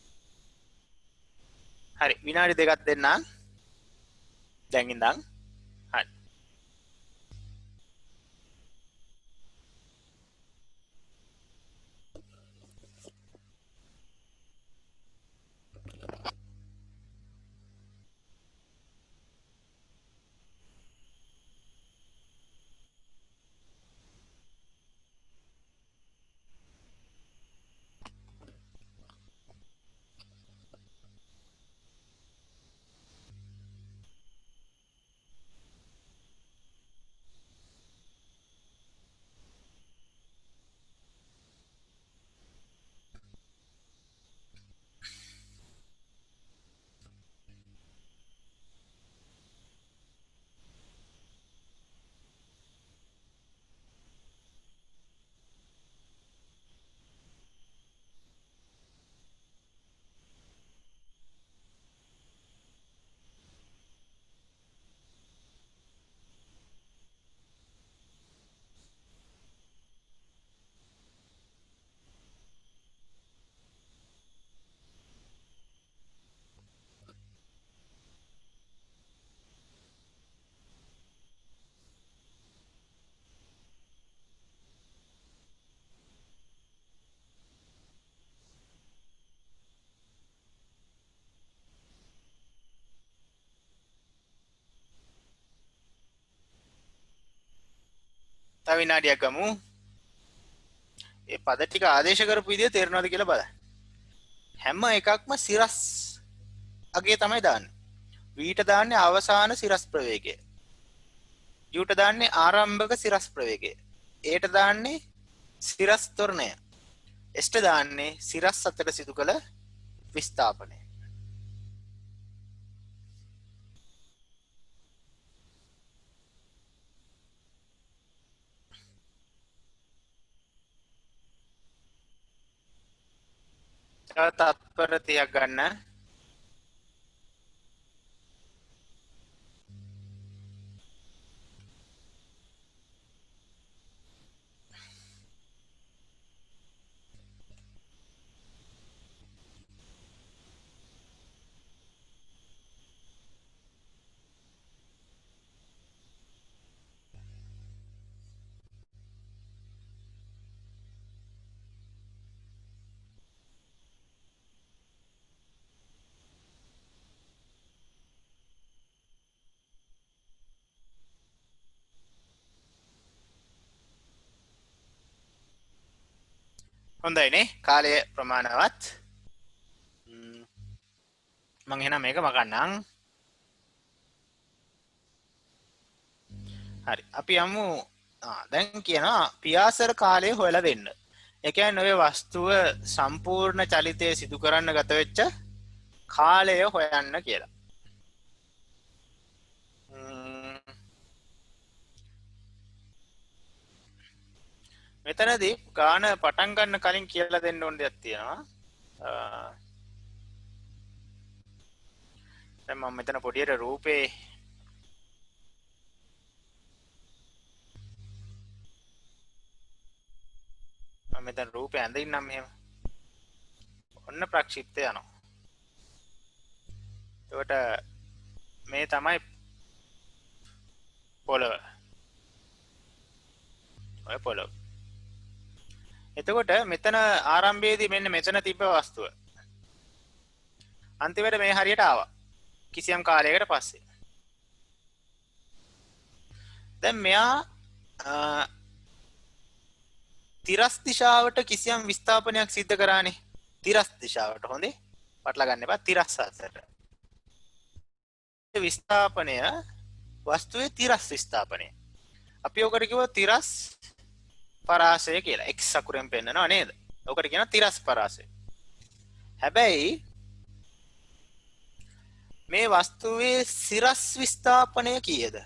හරි විනාඩි දෙකක් දෙන්නම්. දැන් ඉඳන් හරි. තව විනාඩියක් ගමු. ඒ පද ටික ආදේශ කරපු විදිය තේරෙනවද කියලා බලන්න. හැම එකක්ම සිරස් අගේ තමයි දාන්නේ. වීට දාන්නේ අවසාන සිරස් ප්‍රවේගය. යූට දාන්නේ ආරම්භක සිරස් ප්‍රවේගය. ඒට දාන්නේ සිරස් ත්වරණය. එස්ට දාන්නේ සිරස් අතර සිදු කළ විස්ථාපනය. තත්පර 30ක් ගන්න. හොඳයිනේ කාලය ප්‍රමාණවත්. මං එහෙනම් මේක මකන්නම්. හරි අපි යමු. දැන් කියනවා පියාසර කාලය හොයලා දෙන්න. ඒ කියන්නේ ඔය වස්තුව සම්පූර්ණ චලිතය සිදු කරන්න ගත වෙච්ච කාලය හොයන්න කියලා. මෙතනදී ගාන පටන් ගන්න කලින් කියලා දෙන්න ඕන දෙයක් තියෙනවා. දැන් මම මෙතන පොඩියට රූපේ මෙතන රූපේ ඇඳින්නම් මෙහෙම. ඔන්න ප්‍රක්ෂිප්ත යනවා. එතකොට මේ තමයි පොළව. ඔය පොළව. එතකොට මෙතන ආරම්භයේදී මෙන්න මෙතන තිබ්බ වස්තුව. අන්තිමට මේ හරියට ආවා. කිසියම් කාලයකට පස්සේ. දැන් මෙයා තිරස් දිශාවට කිසියම් විස්ථාපනයක් සිද්ධ කරානේ. තිරස් දිශාවට හොඳේ. පටල ගන්න එපා තිරස් අතර. විස්ථාපනය වස්තුවේ තිරස් විස්ථාපනය. අපි ඔකට කිව්වා තිරස් පරාසය කියලා. x අකුරෙන් පෙන්නනවා නේද? ඔකට කියනවා තිරස් පරාසය. හැබැයි මේ වස්තුවේ සිරස් විස්ථාපනය කීයද?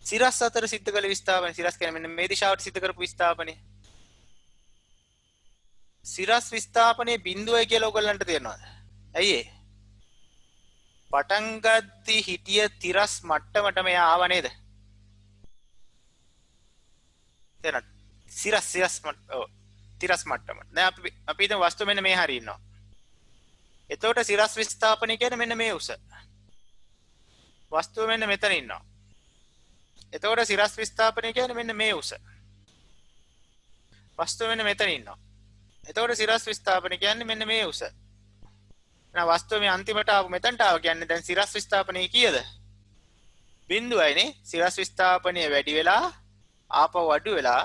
සිරස් අතර සිද්ධ කළ විස්ථාපනය. සිරස් කියන්නේ මෙන්න මේ දිශාවට සිද්ධ කරපු විස්ථාපනය. සිරස් විස්ථාපනයේ බිඳුවයි කියලා ඔයගොල්ලන්ට තේරෙනවද? ඇයි ඒ? පටන් ගද්දි හිටිය තිරස් මට්ටමටම එයා ආව නේද? තේරෙනවද? තිරස් මට්ටම. දැන් අපි දැන් වස්තුව මෙන්න මේ හරිය ඉන්නවා. එතකොට සිරස් විස්ථාපනය කියන්නේ මෙන්න මේ උස. වස්තුව මෙන්න මෙතන ඉන්නවා. එතකොට සිරස් විස්ථාපනය කියන්නේ මෙන්න මේ උස. වස්තුව මෙන්න මෙතන ඉන්නවා. එතකොට සිරස් විස්ථාපනය කියන්නේ මෙන්න මේ උස. එහෙනම් වස්තුව මේ අන්තිමට ආව මෙතනට ආව කියන්නේ දැන් සිරස් විස්ථාපනය කීයද? බිඳුවයිනේ. සිරස් විස්ථාපනය වැඩි වෙලා ආපහු අඩු වෙලා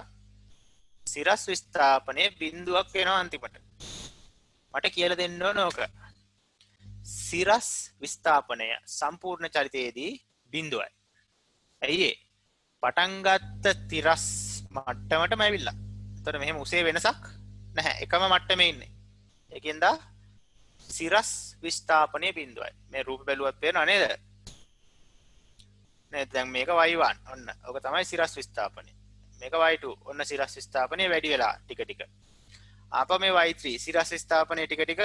සිරස් විස්ථාපනය බිඳුවක් වෙනවා අන්තිමට. මට කියලා දෙන්න ඕන ඕක. සිරස් විස්ථාපනය සම්පූර්ණ චලිතයේදී බිඳුවයි. ඇයි ඒ? පටන් ගත්ත තිරස් මට්ටමටම ඇවිල්ලා. එතකොට මෙහෙම උසේ වෙනසක් නැහැ. එකම මට්ටමේ ඉන්නේ. ඒකෙන්ද සිරස් විස්ථාපනයේ බිඳුවයි. මේ රූප බැලුවත් පේනව නේද? නේද? දැන් මේක y1. ඔන්න. ඔක තමයි සිරස් විස්ථාපනය. මේක y2. ඔන්න සිරස් විස්ථාපනය වැඩි වෙලා ටික ටික. ආපහු මේ y3 සිරස් විස්ථාපනය ටික ටික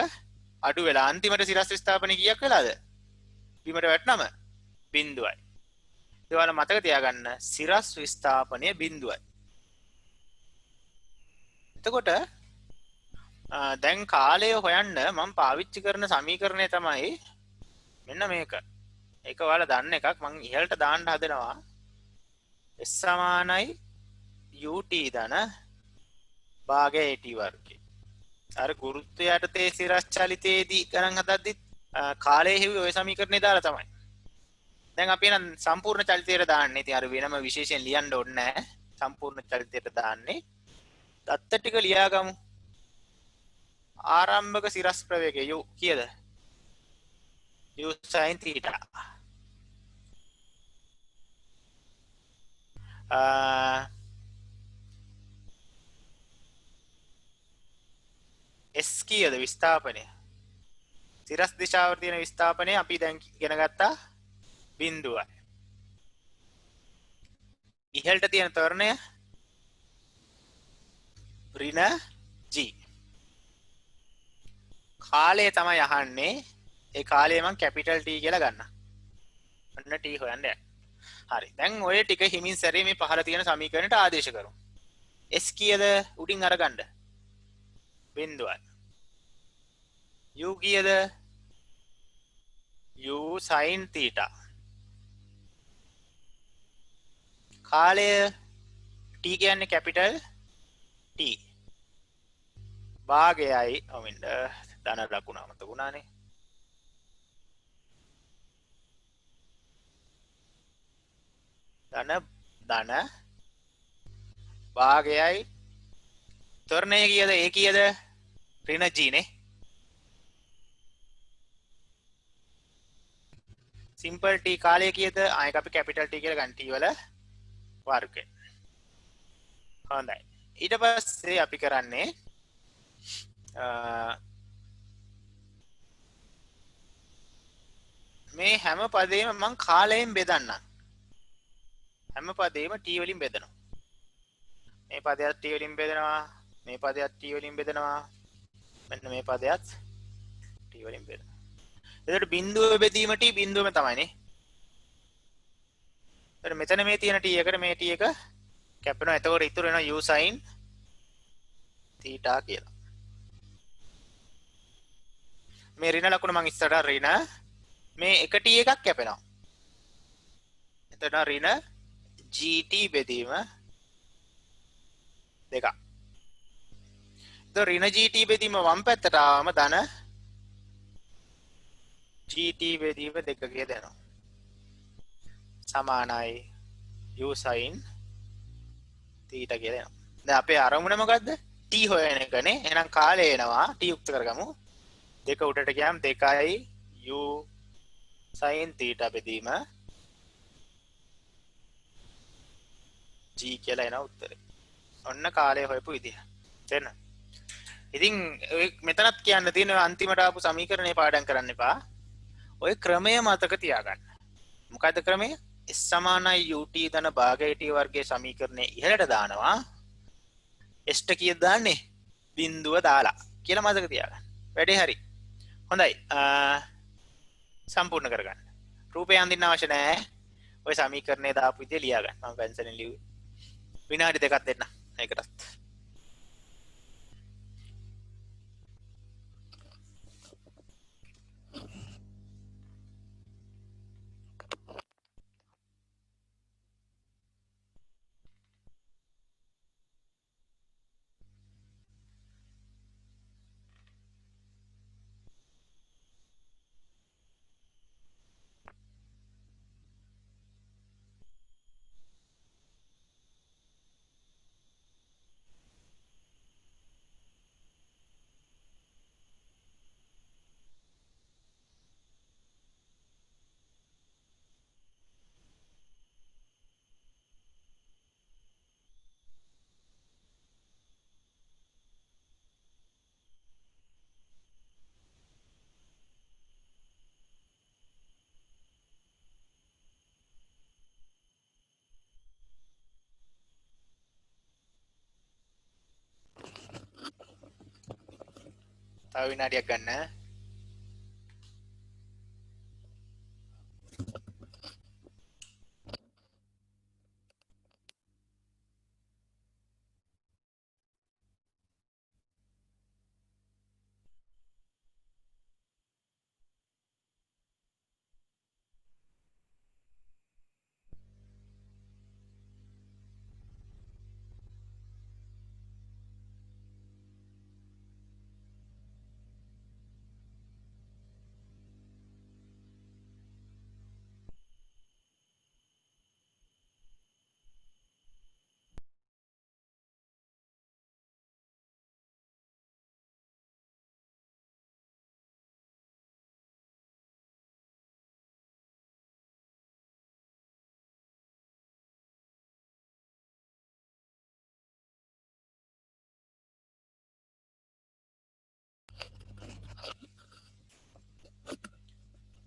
අඩු වෙලා අන්තිමට සිරස් විස්ථාපනය කීයක් වෙලාද? බිමට වැටෙනම බිඳුවයි. ඒවල මතක තියාගන්න සිරස් විස්ථාපනය බිඳුවයි. එතකොට දැන් කාලය හොයන්න මම පාවිච්චි කරන සමීකරණය තමයි මෙන්න මේක. ඒක ඔයාලා දන්න එකක්. මම ඉහළට දාන්න හදනවා. S සමානයි ut ධන භාගය at වර්ගය. අර ගුරුත්වය යටතේ සිරස් චලිතයේදී ගණන් හදද්දි කාලය හිව්වේ ওই සමීකරණේ දාලා තමයි. දැන් අපි නම් සම්පූර්ණ චලිතයට දාන්නේ. ඉතින් අර වෙනම විශේෂයෙන් ලියන්න ඕනේ නැහැ. සම්පූර්ණ චලිතයට දාන්නේ. දත්ත ටික ලියාගමු. ආරම්භක සිරස් ප්‍රවේගය u කීයද? u sin theta. s කීයද විස්ථාපනය? සිරස් දිශාවට තියෙන විස්ථාපනය අපි දැන් ඉගෙන ගත්තා බිඳුවයි. ඉහළට තියෙන ත්වරණය ඍණ g. කාලය තමයි අහන්නේ. ඒ කාලය මම කැපිටල් T කියලා ගන්නම්. අන්න T හොයන්න යන්න. හරි. දැන් ඔය ටික හිමින් සැරේ මේ පහළ තියෙන සමීකරණයට ආදේශ කරමු. s කීයද උඩින් අරගන්න? බිඳුවයි. u කීයද? u sin theta. කාලය t කියන්නේ කැපිටල් T. භාගයයි ඔමින්ද ධන ලකුණ අමතකුණානේ. ධන භාගයයි ත්වරණය කීයද? ඒ කීයද? ඍණ g නේ. සිම්පල් t කාලය කීයද? ආයක අපි කැපිටල් T කියලා ගන්න t වල වර්ගය. හොඳයි. ඊට පස්සේ අපි කරන්නේ මේ හැම පදේම මම කාලයෙන් බෙදන්නම්. හැම පදේම t වලින් බෙදනවා. මේ පදයක් t වලින් බෙදනවා. මේ පදයක් t වලින් බෙදනවා. මෙන්න මේ පදයක් t වලින් බෙදනවා. එතකොට බිඳුව බෙදීම t බිඳුවම තමයිනේ. එතකොට මෙතන මේ තියෙන t එකට මේ t එක කැපෙනවා. එතකොට ඉතුරු වෙනවා u sin theta කියලා. මේ ඍණ ලකුණ මම ඉස්සරහට ඍණ මේ එක t එකක් කැපෙනවා. එතන ඍණ gt බෙදීම දෙකක්. ඍණ gt බෙදීම වම් පැත්තට ආවම ධන gt බෙදීම දෙක කියලා දෙනවා. සමානයි u sin theta කියලා දෙනවා. දැන් අපේ අරමුණ මොකද්ද? t හොයන එකනේ. එහෙනම් කාලය එනවා. t යුක්ත කරගමු. දෙක උඩට ගියාම 2යි u sin theta බෙදීම g කියලා එන උත්තරේ. ඔන්න කාලය හොයපු විදිහ. තේරෙනවද? ඉතින් මෙතනත් කියන්න තියෙන අන්තිමට ආපු සමීකරණේ පාඩම් කරන්න එපා. ඔය ක්‍රමය මතක තියාගන්න. මොකද්ද ක්‍රමය? s සමානයි ut ධන භාගය t වර්ගයේ සමීකරණය ඉහළට දානවා. s ට කීයද දාන්නේ? බිඳුව දාලා කියලා මතක තියාගන්න. වැඩේ හරි. හොඳයි. සම්පූර්ණ කරගන්න. රූපය අඳින්න අවශ්‍ය නැහැ. ඔය සමීකරණේ දාපු විදිහ ලියා ගන්න. මම පෙන්සලෙන් ලියුවේ. විනාඩි දෙකක් දෙන්න. ඒකටත්. තව විනාඩියක් ගන්න.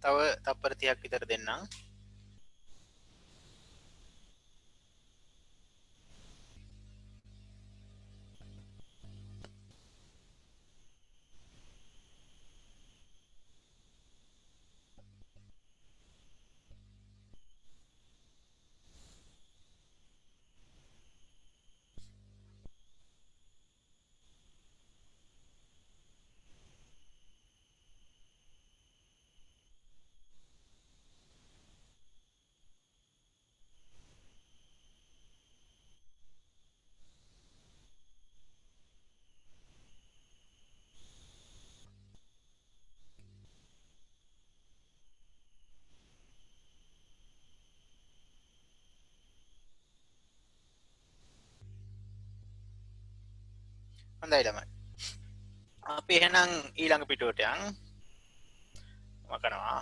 තව තප්පර 30ක් විතර දෙන්නම්. හොඳයි ළමයි. අපි එහෙනම් ඊළඟ පිටුවට යන්. මකනවා.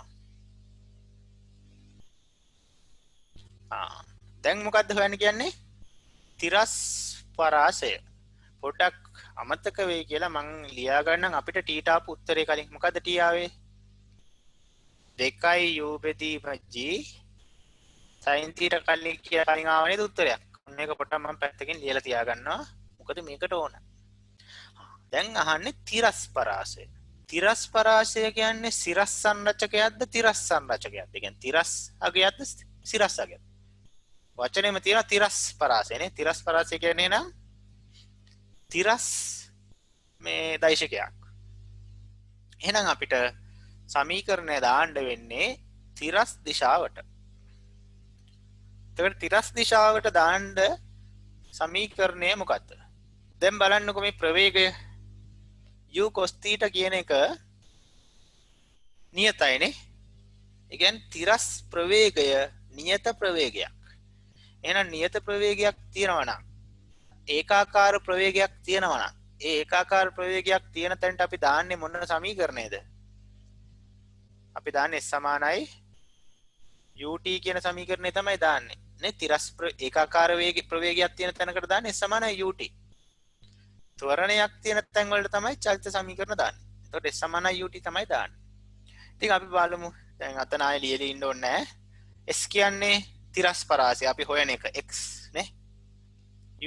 දැන් මොකද්ද හොයන්න කියන්නේ? තිරස් පරාසය. පොඩ්ඩක් අමතක වෙයි කියලා මං ලියා ගන්නම් අපිට ටීට ආපු උත්තරේ කලින්. මොකද්ද ටී ආවේ? 2 u බෙදී භජ්ජී sin θ කලින් කියලා කලින් ආව නේද උත්තරයක්. මේක පොඩ්ඩක් මම පැත්තකින් ලියලා තියා ගන්නවා. මොකද මේකට ඕන. දැන් අහන්නේ තිරස් පරාසය. තිරස් පරාසය කියන්නේ සිරස් සංරචකයක්ද තිරස් සංරචකයක්ද? ඒ කියන්නේ තිරස් අගයක්ද සිරස් අගයක්ද? වචනේම තියෙන තිරස් පරාසයනේ. තිරස් පරාසය කියන්නේ නම් තිරස් මේ දෛශකයක්. එහෙනම් අපිට සමීකරණය දාන්න වෙන්නේ තිරස් දිශාවට. එතකොට තිරස් දිශාවට දාන්න සමීකරණය මොකක්ද? දැන් බලන්නකො මේ ප්‍රවේගය u cos θ කියන එක නියතයිනේ. ඒ කියන්නේ තිරස් ප්‍රවේගය නියත ප්‍රවේගයක්. එහෙනම් නියත ප්‍රවේගයක් තියෙනවා නම් ඒකාකාර ප්‍රවේගයක් තියෙනවා නම් ඒ ඒකාකාර ප්‍රවේගයක් තියෙන තැනට අපි දාන්නේ මොන සමීකරණයද? අපි දාන්නේ s සමානයි ut කියන සමීකරණය තමයි දාන්නේ. නේ තිරස් ඒකාකාර ප්‍රවේගයක් තියෙන තැනකට දාන්නේ s සමානයි ut. ත්වරණයක් තියෙන තැන් වලට තමයි චලිත සමීකරණ දාන්නේ. එතකොට s සමානයි ut තමයි දාන්නේ. ඉතින් අපි බලමු. දැන් අතන ආයෙ ලියලා ඉන්න ඕනේ නැහැ. s කියන්නේ තිරස් පරාසය අපි හොයන එක x නේ.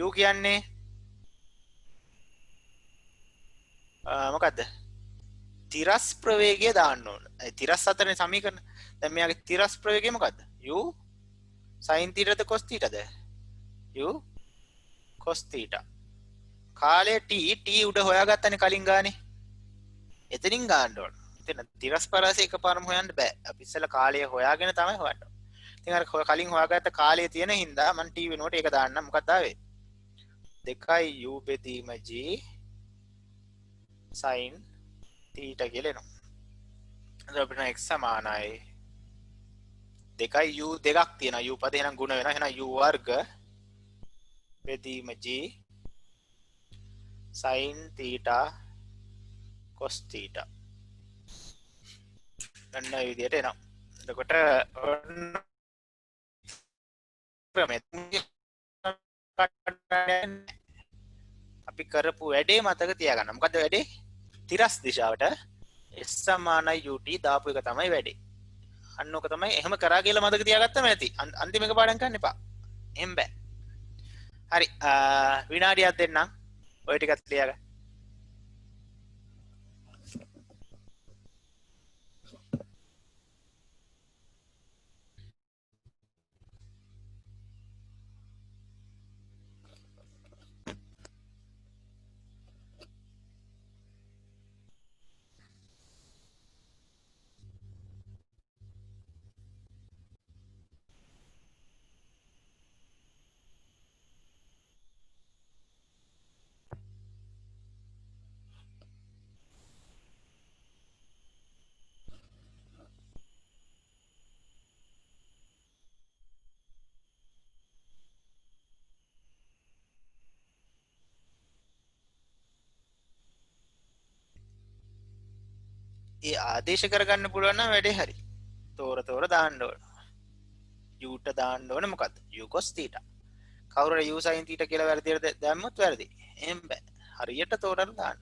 u කියන්නේ මොකද්ද? තිරස් ප්‍රවේගය දාන්න ඕන. ඒ තිරස් අතරේ සමීකරණ. දැන් මෙයාගේ තිරස් ප්‍රවේගය මොකද්ද? u sin θ ද cos θ ද? u cos θ. කාලය t උඩ හොයාගත්තනේ කලින් ගානේ. එතනින් ගන්න ඕන. එතන තිරස් පරාසය එකපාරම හොයන්න බෑ. අපි ඉස්සෙල්ලා කාලය හොයාගෙන තමයි හොයන්න. ඉතින් අර කලින් හොයාගත්ත කාලය තියෙන හින්දා මම t වෙනුවට ඒක දාන්නම්. මොකක්ද ආවේ? 2 u බෙදීම g sin θ කියලා එනවා. එතකොට අපිට x සමානයි 2 u දෙකක් තියෙනවා. u පදේ එහෙනම් ගුණ වෙනවා. එහෙනම් u වර්ග බෙදීම g sin θ cos θ. ගන්න විදියට එනවා. එතකොට අපි කරපු වැඩේ මතක තියාගන්න. මොකද්ද වැඩේ? තිරස් දිශාවට s සමානයි ut දාපු එක තමයි වැඩේ. අන්න ඕක තමයි. එහෙම කරා කියලා මතක තියාගත්තම ඇති. අන්තිම එක පාඩම් කරන්න එපා. එහෙම බෑ. හරි. විනාඩියක් දෙන්නම්. ඔය ටිකත් ලියාගන්න. ඒ ආදේශ කරගන්න පුළුවන් නම් වැඩේ හරි. තෝර දාන්න ඕන. u ට දාන්න ඕනේ මොකද්ද? u cos θ. කවුරුර u sin θ කියලා වැරදියට දැම්මොත් වැරදි. එහෙම බෑ. හරියට තෝරලා දාන්න.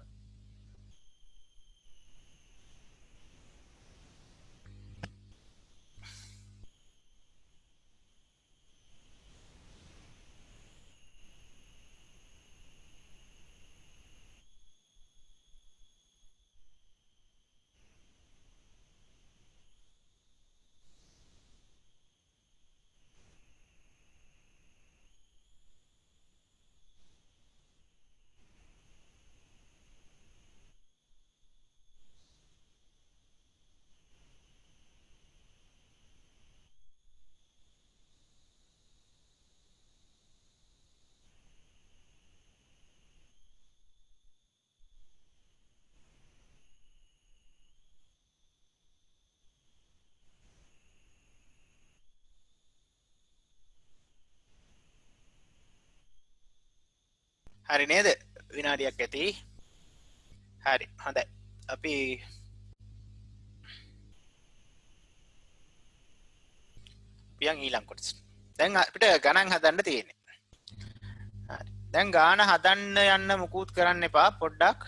හරි නේද? විනාඩියක් ඇති. හරි. හොඳයි. අපි පියන් ඊළඟ කොටස. දැන් අපිට ගණන් හදන්න තියෙන්නේ. හරි. දැන් ගාන හදන්න යන්න මුකුත් කරන්න එපා. පොඩ්ඩක්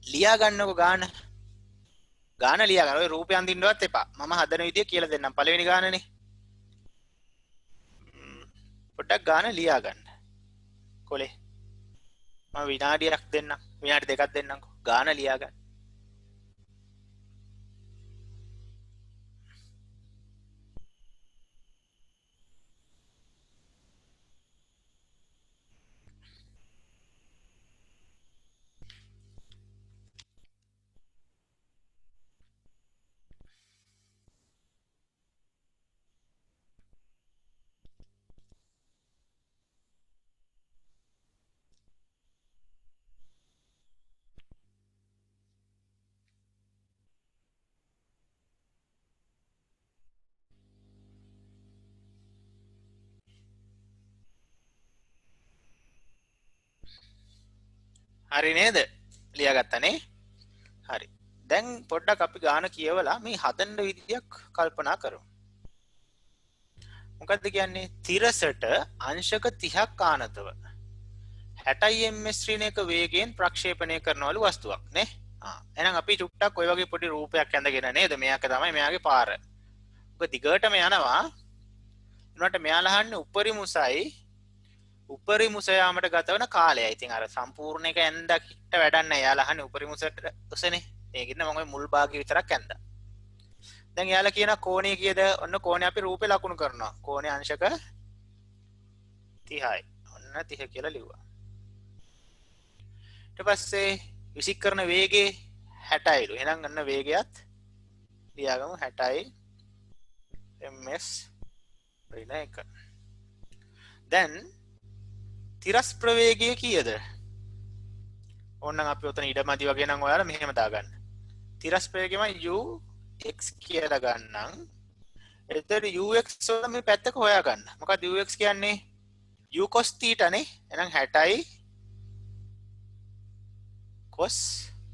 ලියා ගන්නකො ගාන. ගාන ලියා ගන්න. ඔය රූපය අඳින්නවත් එපා. මම හදන විදිය කියලා දෙන්නම්. පළවෙනි ගානනේ. පොඩ්ඩක් ගාන ලියා ගන්න. කොලේ. මම විනාඩියක් දෙන්නම්. විනාඩි දෙකක් දෙන්නම්කෝ. ගාන ලියා ගන්න. හරි නේද? ලියාගත්තනේ. හරි. දැන් පොඩ්ඩක් අපි ගාන කියවලා මේ හදන්න විදියක් කල්පනා කරමු. මොකද්ද කියන්නේ? තිරසට අංශක 30ක් ආනතව 60 ms ශ්‍රේණියක වේගයෙන් ප්‍රක්ෂේපණය කරනවලු වස්තුවක් නේ. එහෙනම් අපි චුට්ටක් ඔය වගේ පොඩි රූපයක් ඇඳගෙන නේද? මෙයාක තමයි මෙයාගේ පාර. ඔක දිගටම යනවා. උනට මෙයාලා අහන්නේ උපරිම උසයි උපරිම උස යාමට ගත වන කාලය. ඉතින් අර සම්පූර්ණ එක ඇඳ කිට්ට වැඩක් නැහැ. යාලා අහන්නේ උපරිම උසට උසනේ. ඒකින්ද මම ওই මුල් භාගය විතරක් ඇඳා. දැන් යාලා කියන කෝණය කීයද? ඔන්න කෝණය අපි රූපේ ලකුණු කරනවා. කෝණය අංශක 30යි. ඔන්න 30 කියලා ලිව්වා. ඊට පස්සේ විසික් කරන වේගේ 60යිලු. එහෙනම් අන්න වේගයත් ලියාගමු 60යි ms ඍණ 1. දැන් තිරස් ප්‍රවේගය කීයද? ඕනනම් අපි උතන ඉඩමදි වගේ නම් ඔයාලා මෙහෙම දාගන්න. තිරස් ප්‍රවේගයම ux කියලා ගන්නම්. එතකොට ux වල මේ පැත්තක හොයාගන්න. මොකක්ද ux කියන්නේ? u cos θ නේ. එහෙනම් 60යි cos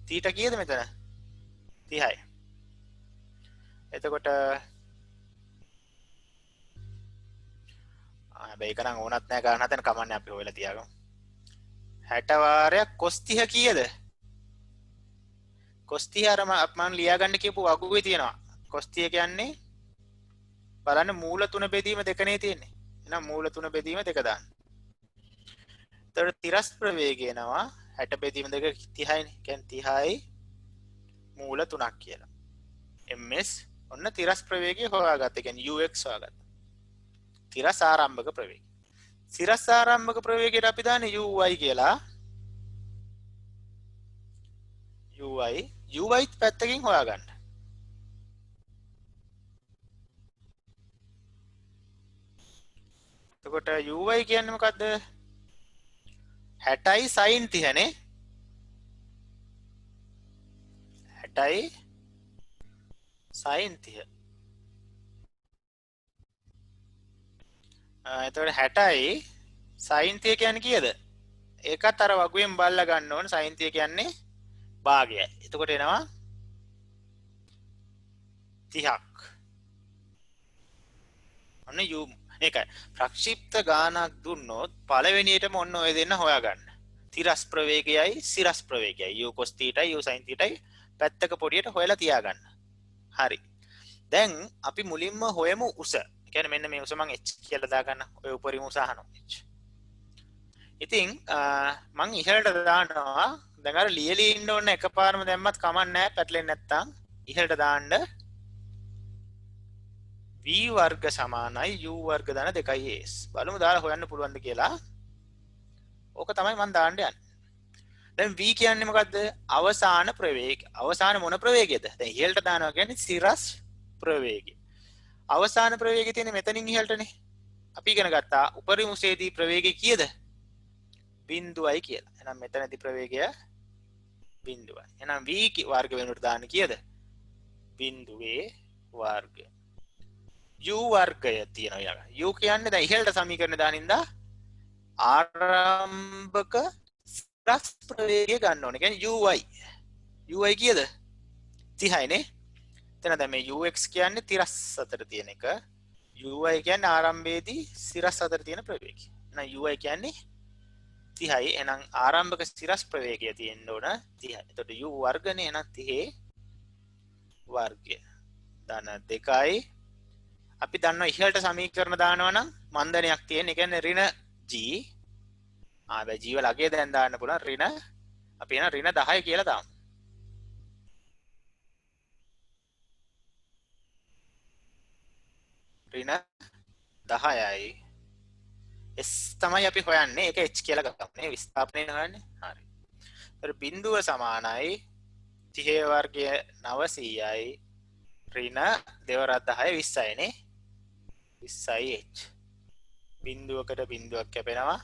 θ කීයද මෙතන? 30යි. එතකොට මේක නම් ඕනත් නැහැ ගන්න හදන කමන්නේ අපි හොයලා තියාගමු. 60 වාරයක් cos 30 කීයද? cos 30 අර මම ලියා ගන්න කියපු අගුවේ තියෙනවා. cos 30 කියන්නේ බලන්න මූල 3 බෙදීම 2 නේ තියෙන්නේ. එහෙනම් මූල 3 බෙදීම 2 දාන්න. එතකොට තිරස් ප්‍රවේගය එනවා 60 බෙදීම 2 30යිනේ. කියන්නේ 30යි මූල 3ක් කියලා. ms ඔන්න තිරස් ප්‍රවේගය හොයාගත්තා. කියන්නේ ux හොයාගත්තා. තිරස් ආරම්භක ප්‍රවේගය. තිරස් ආරම්භක ප්‍රවේගයට අපි දාන්නේ uy කියලා. uy පැත්තකින් හොයාගන්න. එතකොට uy කියන්නේ මොකද්ද? 60යි sin 30 නේ. 60යි sin 30. එතකොට 60යි sin 30 කියන්නේ කීයද? ඒකත් අර වගුවෙන් බලලා ගන්න ඕන. sin 30 කියන්නේ භාගයයි. එතකොට එනවා 30ක්. අන්න u ඒකයි. ප්‍රක්ෂිප්ත ගානක් දුන්නොත් පළවෙනියටම ඔන්න ඔය දෙන්න හොයාගන්න. තිරස් ප්‍රවේගයයි සිරස් ප්‍රවේගයයි u cos θ u sin θ පැත්තක පොඩියට හොයලා තියාගන්න. හරි. දැන් අපි මුලින්ම හොයමු උස. කියන්නේ මෙන්න මේ උස මම h කියලා දාගන්න. ඔය උපරිම උස අහනවා h. ඉතින් මම ඉහළට දානවා. දැන් අර ලියලි ඉන්න ඕන එකපාරම දැම්මත් කමක් නැහැ පැටලෙන්නේ නැත්තම්. ඉහළට දාන්න v වර්ග සමානයි u වර්ග දාන 2as. බලමු දාලා හොයන්න පුළුවන්ද කියලා. ඕක තමයි මම දාන්න යන්නේ. දැන් v කියන්නේ මොකද්ද? අවසාන ප්‍රවේගය. අවසාන මොන ප්‍රවේගයද? දැන් ඉහළට දානවා කියන්නේ සිරස් ප්‍රවේගය. අවසාන ප්‍රවේගය තියෙන්නේ මෙතනින් ඉහළටනේ. අපි ඉගෙන ගත්තා උපරිම උසේදී ප්‍රවේගය කීයද? බිඳුවයි කියලා. එහෙනම් මෙතනදී ප්‍රවේගය බිඳුවයි. එහෙනම් v වර්ග වෙනුවට දාන්න කීයද? බිඳුවේ වර්ගය. u වර්ගය තියෙනවා ඊළඟ. u කියන්නේ දැන් ඉහළට සමීකරණ දානින්දා ආරම්භක සිරස් ප්‍රවේගය ගන්න ඕනේ. කියන්නේ ui කීයද? 30යි නේ. එතන දැන් මේ ux කියන්නේ තිරස් අතර තියෙන එක. ui කියන්නේ ආරම්භයේදී සිරස් අතර තියෙන ප්‍රවේගය. එහෙනම් ui කියන්නේ 30යි. එහෙනම් ආරම්භක සිරස් ප්‍රවේගය තියෙන්න ඕන 30යි. එතකොට u වර්ගනේ එහෙනම් 30 වර්ගය. ධන 2යි. අපි දන්නවා ඉහළට සමීකරණ දානවා නම් මන්දනයක් තියෙන. ඒ කියන්නේ ඍණ g. බෑ g වල අගය දැන් දාන්න පුළුවන් ඍණ. අපි එන ඍණ 10 කියලා දාමු. ඍණ 10යි. s තමයි අපි හොයන්නේ. ඒක h කියලා ගමු නේ. විස්ථාපනය හොයන්නේ. හරි. ඒතර බිඳුව සමානයි 30 වර්ගය 900යි. ඍණ 2 වරක් 10 20යි නේ. 20යි h. බිඳුවකට බිඳුවක් කැපෙනවා.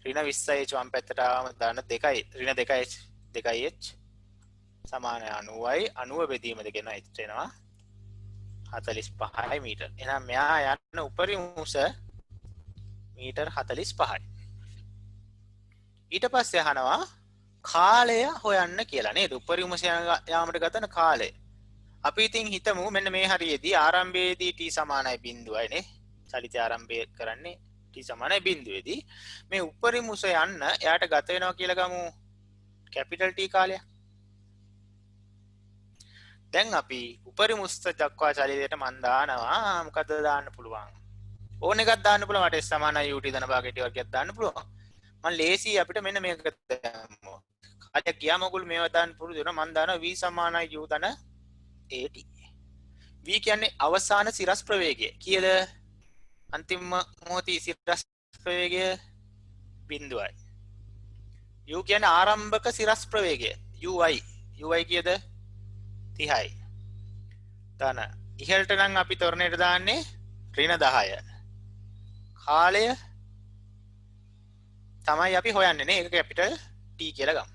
ඍණ 20යි h වම් පැත්තට ආවම දාන 2යි ඍණ 2යි h 2යි h සමාන 90යි 90 බෙදීම දෙකෙනවා h වෙනවා 45යි මීටර. එහෙනම් මෙයා යන්න උපරිම උස මීටර් 45යි. ඊට පස්සේ අහනවා කාලය හොයන්න කියලා නේද? උපරිම උස යාමට ගතන කාලය. අපි ඉතින් හිතමු මෙන්න මේ හරියේදී ආරම්භයේදී t සමානයි 0යි නේ. චලිතය ආරම්භය කරන්නේ t සමානයි 0ෙදී. මේ උපරිම උස යන්න එයාට ගත වෙනවා කියලා ගමු කැපිටල් T කාලයක්. දැන් අපි උපරිම උස දක්වා චලිතයට මන් දානවා මොකද දාන්න පුළුවන්? ඕන එකක් දාන්න පුළුවන්. මට s සමානයි ut ධන භාගයට වර්ගයක් දාන්න පුළුවන්. මම ලේසි අපිට මෙන්න මේක දැම්මෝ. කාලයක් ගියාම ඔයගොල්ලෝ මේවා දාන්න පුරුදු වෙනවා. මම දානවා v සමානයි u ධන at. v කියන්නේ අවසාන සිරස් ප්‍රවේගය. කීයද? අන්තිම මොහොතේ සිරස් ප්‍රවේගය 0යි. u කියන්නේ ආරම්භක සිරස් ප්‍රවේගය. ui කීයද? 30යි. ධන ඉහළට නම් අපි තොරණයට දාන්නේ ඍණ 10. කාලය තමයි අපි හොයන්නේ නේ. ඒක කැපිටල් T කියලා ගමු.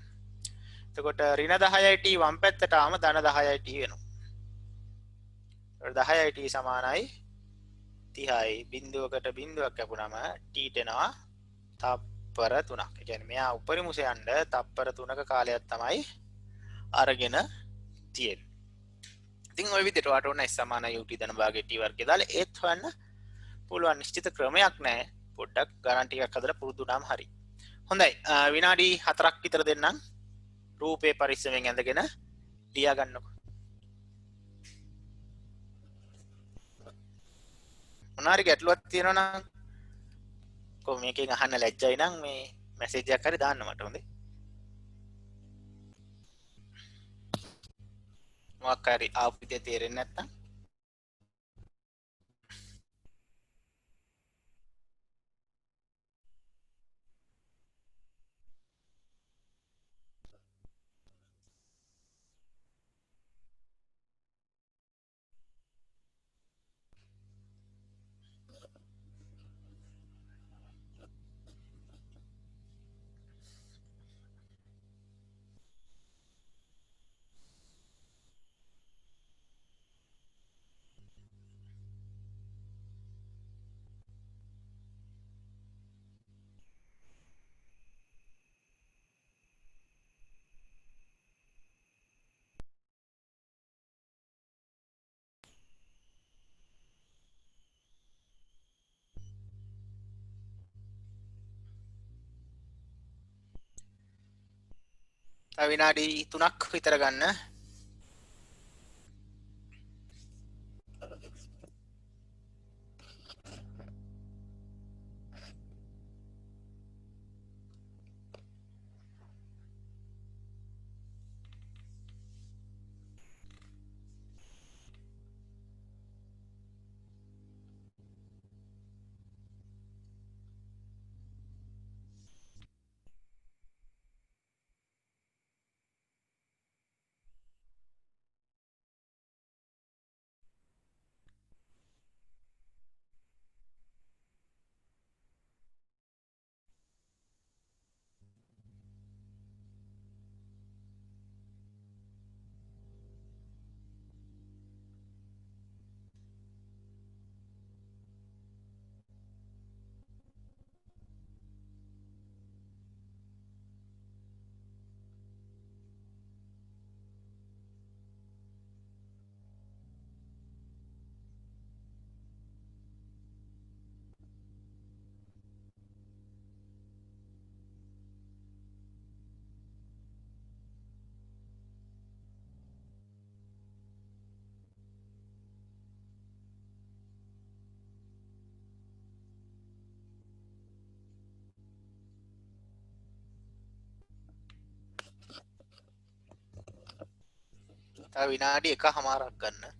එතකොට ඍණ 10යි T වම් පැත්තට ආවම ධන 10යි T වෙනවා. ඒකට 10යි T සමානයි 30යි. බිඳුවකට බිඳුවක් කැපුණම T එනවා තප්පර 3ක්. ඒ කියන්නේ මෙයා උපරිම උස යන්න තප්පර 3ක කාලයක් තමයි අරගෙන තියෙන්නේ. ඉතින් ওই විදිහට වාට ඕන s සමානයි ut ධන භාගයේ t වර්ගය දාලා ඒත් හොයන්න පුළුවන්. නිශ්චිත ක්‍රමයක් නැහැ. පොඩ්ඩක් ගණන් ටිකක් හදලා පුරුදු වුණාම හරි. හොඳයි. විනාඩි 4ක් විතර දෙන්නම්. රූපේ පරිස්සමෙන් ඇඳගෙන ලියා ගන්නකො. මොනාරි ගැටලුවක් තියෙනවා නම් කොහොම මේකෙන් අහන්න ලැජ්ජයි නම් මේ මැසේජ් එකක් හරි දාන්න මට හොඳේ. මොකක් හරි ආපු විදිය තේරෙන්නේ නැත්නම් විනාඩි 3ක් විතර ගන්න. තව විනාඩි 1:00ක් ගන්න.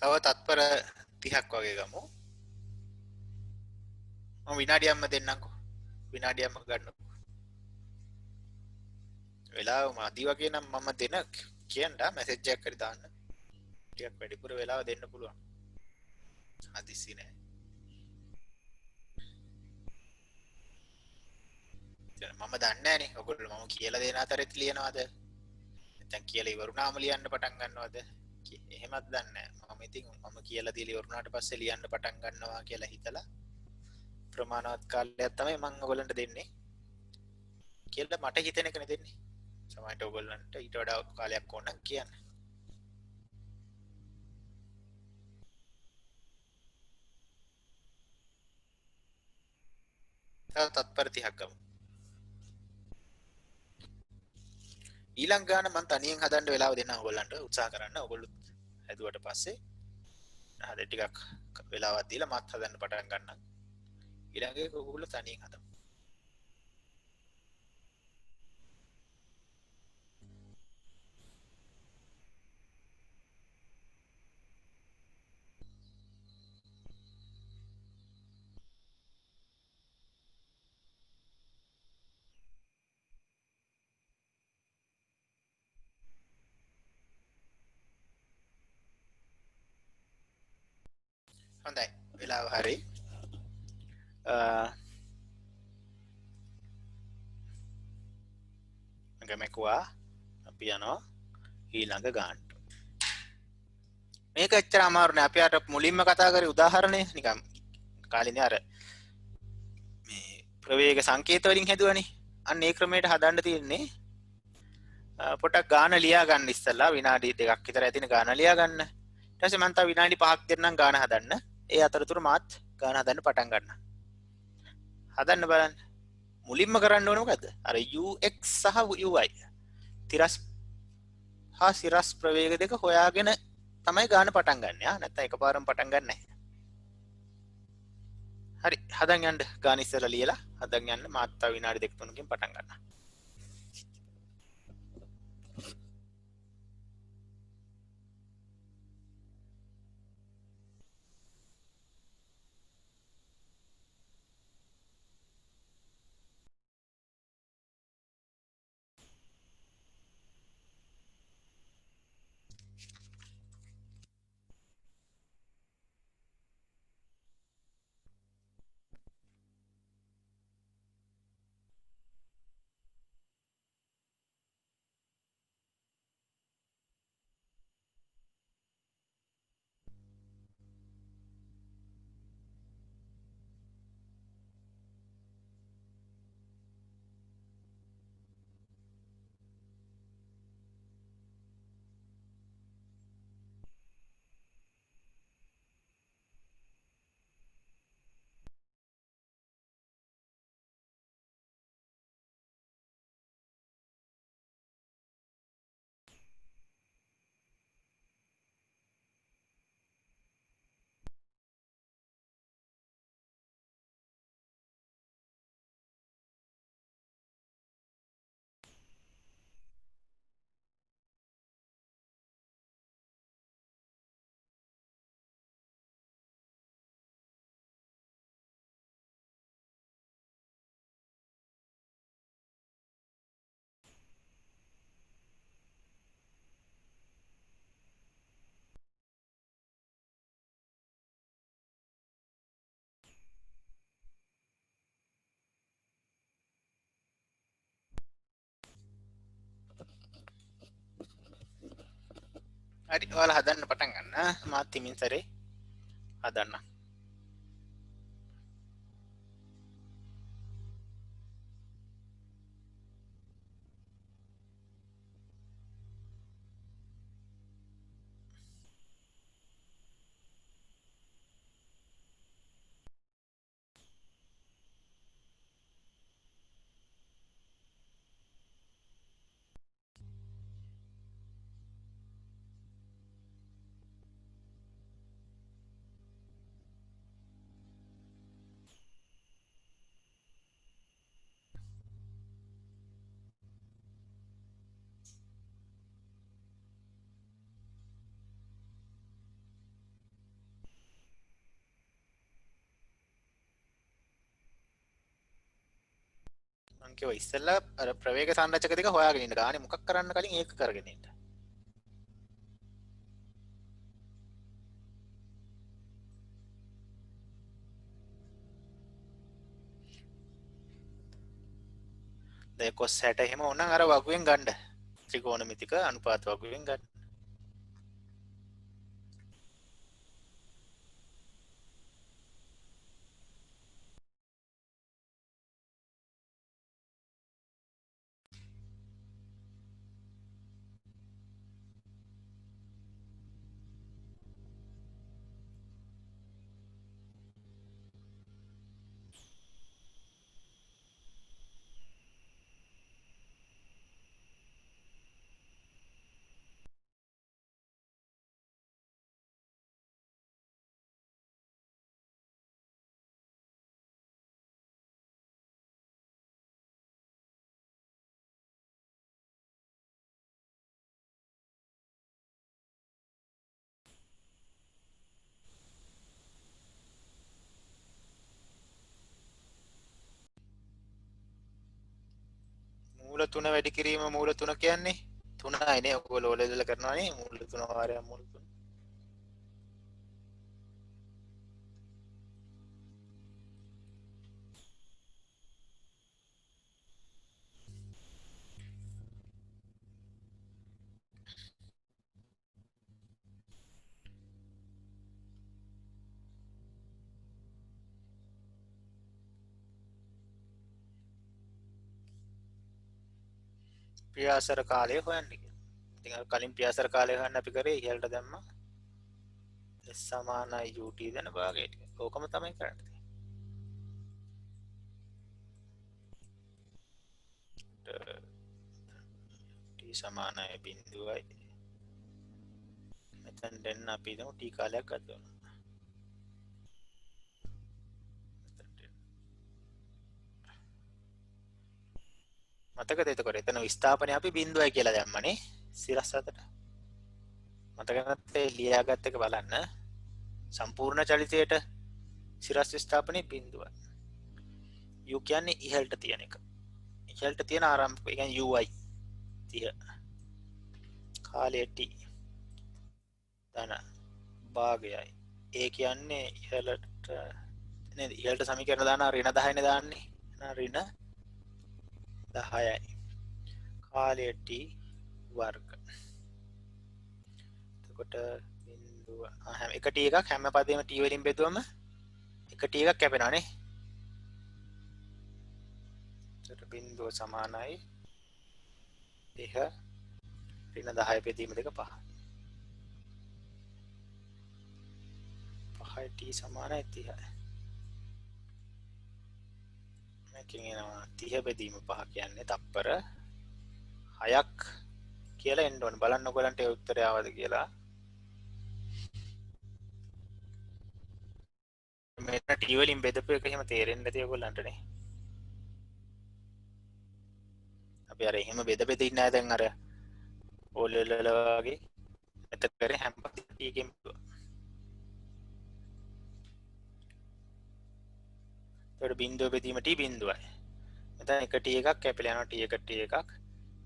තව තත්පර 30ක් වගේ ගමු. මම විනාඩියක්ම දෙන්නම්කෝ. විනාඩියක්ම ගන්නකො. වෙලාව මදි වගේ නම් මම දෙන කියන්න මැසේජ් එකක් හරි දාන්න. ටිකක් වැඩිපුර වෙලාව දෙන්න පුළුවන්. හදිස්සි නෑ. මම දන්නේ නෑනේ. ඔයගොල්ලෝ මම කියලා දෙන අතරෙත් ලියනවද? නැත්නම් කියලා ඉවරුනාම ලියන්න පටන් ගන්නවද? එහෙමත් දන්නේ නෑ. මම ඉතින් මම කියලා දීලා ඉවරුනාට පස්සේ ලියන්න පටන් ගන්නවා කියලා හිතලා ප්‍රමාණවත් කාලයක් තමයි මම ඔයගොල්ලන්ට දෙන්නේ. කියලා මට හිතෙන එකනේ දෙන්නේ. සමහරට ඔයගොල්ලන්ට ඊට වඩා කාලයක් ඕන නම් කියන්න. තව තත්පර 30ක් ගමු. ඊළඟ ගාන මම තනියෙන් හදන්න වෙලාව දෙන්න ඔයගොල්ලන්ට උත්සාහ කරන්න. ඔයගොල්ලෝ හැදුවට පස්සේ හද ටිකක් වෙලාවක් දීලා මත් හදන්න පටන් ගන්න. ඊළඟ එක ඔයගොල්ලෝ තනියෙන් හදමු. හොඳයි. වෙලාව හරි. ගමකුවා අපි යනවා ඊළඟ ගානට. මේක එච්චර අමාරු නෑ. අපි අර මුලින්ම කතා කරේ උදාහරණය නිකන් කාලිනේ අර මේ ප්‍රවේග සංකේත වලින් හැදුවනේ. අන්න ඒ ක්‍රමයට හදන්න තියෙන්නේ. පොඩක් ගාන ලියා ගන්න ඉස්සෙල්ලා විනාඩි 2ක් විතර ඇතින ගාන ලියා ගන්න. ඊට පස්සේ මම තව විනාඩි 5ක් දෙන්නම් ගාන හදන්න. ඒ අතරතුර මාත් ගාන හදන්න පටන් ගන්නවා. හදන්න බලන්න. මුලින්ම කරන්න ඕනේ මොකද්ද? අර ux සහ uy තිරස් හා සිරස් ප්‍රවේග දෙක හොයාගෙන තමයි ගාන පටන් ගන්න. නැත්නම් එකපාරම පටන් ගන්න නැහැ. හරි හදන් යන්න ගාන ඉස්සෙල්ලා ලියලා හදන් යන්න මාත් තව විනාඩි 2-3කින් පටන් ගන්නවා. හරි ඔයාලා හදන්න පටන් ගන්න. මාත් තිමින් සැරේ හදන්න. මං කිව්වා ඉස්සෙල්ලා අර ප්‍රවේග සංරචක දෙක හොයාගෙන ඉන්න ගානේ මොකක් කරන්න කලින් ඒක කරගෙන ඉන්න. දැන් cos 60 එහෙම ඕනනම් අර වගුවෙන් ගන්න. ත්‍රිකෝණමිතික අනුපාත වගුවෙන් ගන්න. මූල 3 වැඩි කිරීම මූල 3 කියන්නේ 3යි නේ. ඔයගොල්ලෝ ඔලෙදල කරනවානේ මූල 3 වාරයක් මූල 3. ප්‍රියාසර කාලය හොයන්න කියලා. ඉතින් අර කලින් ප්‍රියාසර කාලය හොයන්න අපි කරේ ඉහළට දැම්මා. S සමානයි ut දෙන භාගයට. ඕකම තමයි කරන්නේ. t සමානයි බිඳුවයි. මෙතන දෙන්න අපි හිතමු t කාලයක් ගත වෙනවා. මතකද එතකොට එතන විස්ථාපනය අපි බිඳුවයි කියලා දැම්මනේ සිරස් අතට. මතක නැත්නම් ලියාගත් එක බලන්න. සම්පූර්ණ චලිතයට සිරස් විස්ථාපනයේ බිඳුවයි. u කියන්නේ ඉහළට තියෙන එක. ඉහළට තියෙන ආරම්භක ඒ කියන්නේ ui 30. කාලය t ධන භාගයයි. ඒ කියන්නේ ඉහළට නේද? ඉහළට සමීකරණ දාන ඍණ 10 නේ දාන්නේ. ඍණ 10යි. කාලය t වර්ග. එතකොට බිඳුව හැම එක t එකක් හැම පදේම t වලින් බෙදුවම එක t එකක් කැපෙනවා නේ. එතකොට බිඳුව සමානයි 30 ඍණ 10 බෙදීම දෙක 5. 5යි t සමානයි 30යි. මේකෙන් එනවා 30 බෙදීම 5 කියන්නේ තප්පර 6ක් කියලා එන්න ඕන. බලන්න ඔයගලන්ට ඒ උත්තරය ආවද කියලා. මෙතන t වලින් බෙදපු එක එහෙම තේරෙන්නේ නැති ඔයගලන්ටනේ. අපි අර එහෙම බෙද බෙද ඉන්නේ නැහැ දැන් අර ඕලෙල වගේ. මෙතන කරේ හැම t එකෙන් ඒකට බිඳුව බෙදීම t බිඳුවයි. මෙතන එක t එකක් කැපිලා යනවා t එකට t එකක්.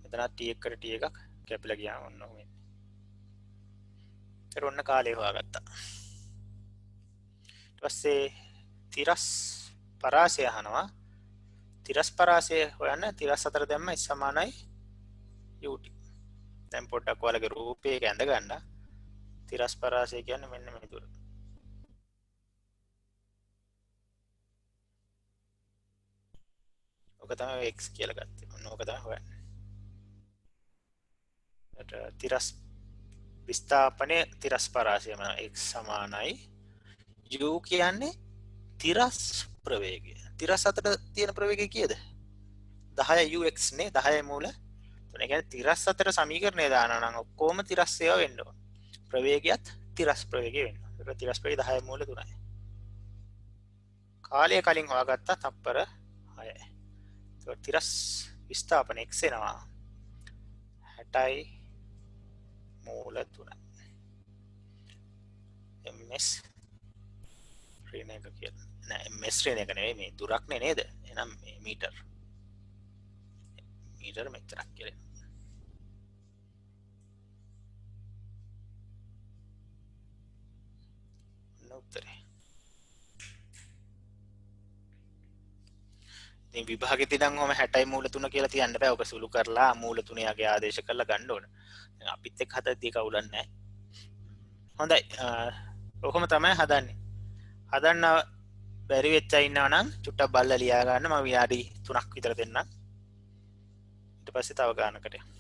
මෙතනත් t එකට t එකක් කැපිලා ගියා ඔන්න ඔහොම. ඒතර ඔන්න කාලය හොයාගත්තා. ඊට පස්සේ තිරස් පරාසය අහනවා. තිරස් පරාසය හොයන්න තිරස් අතර දැම්ම සමානයි ut. දැන් පොඩ්ඩක් ඔයාලගේ රූපේ එක ඇඳ ගන්න. තිරස් පරාසය කියන්නේ මෙන්න මේ දුර. ඔක තමයි x කියලා ගත්තේ. ඔන්න ඕක තමයි හොයන්නේ. තිරස් විස්ථාපනය තිරස් පරාසයම x සමානයි u කියන්නේ තිරස් ප්‍රවේගය. තිරස් අතර තියෙන ප්‍රවේගය කීයද? 10 ux නේ 10 මූල 3. ඒ කියන්නේ තිරස් අතර සමීකරණය දානවා නම් ඔක්කොම තිරස් ඒවා වෙන්න ඕන. ප්‍රවේගයත් තිරස් ප්‍රවේගය වෙන්න ඕන. ඒක තිරස් ප්‍රවේගය 10 මූල 3යි. කාලය කලින් හොයාගත්තා තප්පර 6යි. ඒක තිරස් විස්ථාපන x එනවා 60යි මූල 3. ms ශ්‍රේණ එක කියලා. නෑ ms ශ්‍රේණ එක නෙවෙයි මේ දුරක්නේ නේද? එහෙනම් මේ මීටර මෙතරක් කියලා. උත්තරේ. ඉතින් විභාගෙදී නම් ඔහම 60යි මූල 3 කියලා තියන්න බෑ. ඔක සුළු කරලා මූල 3 යගේ ආදේශ කරලා ගන්න ඕන. දැන් අපිත් එක්ක හදද්දී කවුලක් නැහැ. හොඳයි. ඔහොම තමයි හදන්නේ. හදන්න බැරි වෙච්ච ඉන්නවා නම් චුට්ටක් බලලා ලියා ගන්න. මම විනාඩි 3ක් විතර දෙන්නම්. ඊට පස්සේ තව ගානකට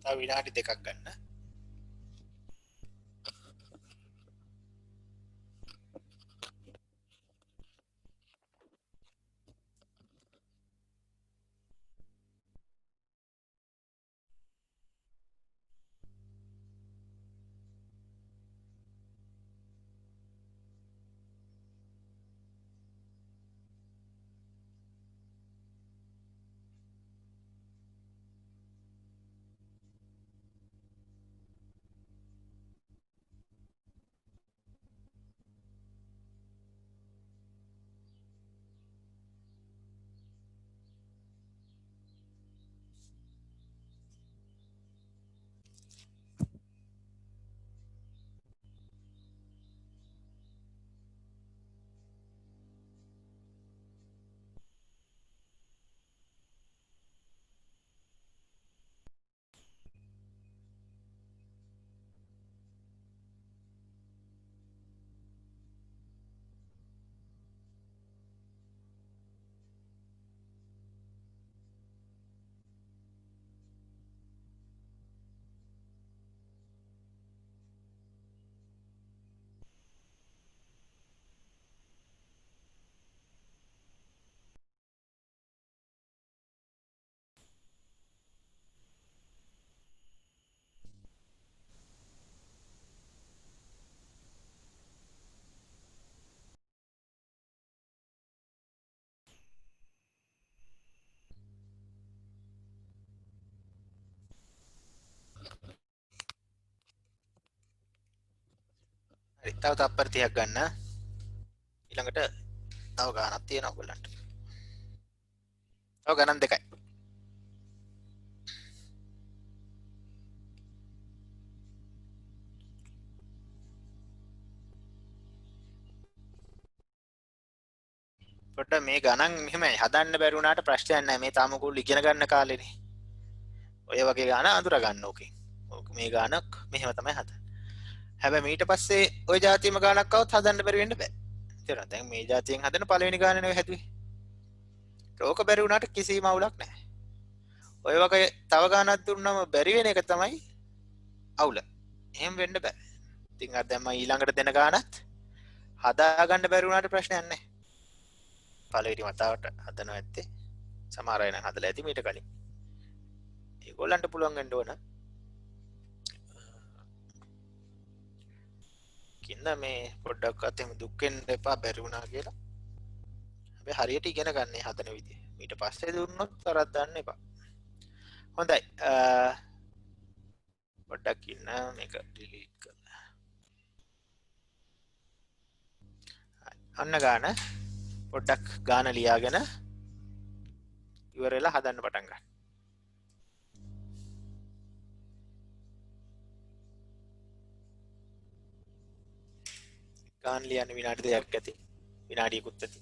තව විනාඩි 2ක් ගන්න. හරි තව තප්පර 30ක් ගන්න. ඊළඟට තව ගානක් තියෙනවා ඔයගොල්ලන්ට. තව ගණන් දෙකයි. පොඩ්ඩක් මේ ගණන් මෙහෙමයි හදන්න බැරි වුණාට ප්‍රශ්නයක් නැහැ. මේ තාම ඔයගොල්ලෝ ඉගෙන ගන්න කාලේනේ. ඔය වගේ ගාන අඳුර ගන්න ඕකේ. ඕක මේ ගානක් මෙහෙම තමයි හදන්නේ. හැබැයි ඊට පස්සේ ওই જાතියම ගානක් આવත් හදන්න බැරි වෙන්න බෑ. තේරුණා? දැන් මේ જાතියෙන් හදන පළවෙනි ගාන නෙවෙයි හැදුවේ. ඕක බැරි වුණාට කිසිම අවුලක් නැහැ. ඔය වගේ තව ගානක් දුන්නම බැරි වෙන එක තමයි අවුල. එහෙම වෙන්න බෑ. ඉතින් අර දැන් මම ඊළඟට දෙන ගානත් හදා ගන්න බැරි වුණාට ප්‍රශ්නයක් නැහැ. පළවෙනි වතාවට හදනවා ඇත්තේ. සමහර අය නම් හදලා ඇති මීට කලින්. ඒගොල්ලන්ට පුළුවන් වෙන්න ඕන. කින්ද මේ පොඩ්ඩක්වත් එහෙම දුක් වෙන්න එපා බැරි වුණා කියලා. හැබැයි හරියට ඉගෙන ගන්න හදන විදිය. ඊට පස්සේ දුන්නොත් තරක් දාන්න එපා. හොඳයි පොඩ්ඩක් ඉන්න මේක ඩිලීට් කරලා අන්න ගාන පොඩ්ඩක් ගාන ලියාගෙන ඉවර වෙලා හදන්න පටන් ගන්න. ගාන ලියන්න විනාඩි දෙකක් ඇති. විනාඩියකුත් ඇති.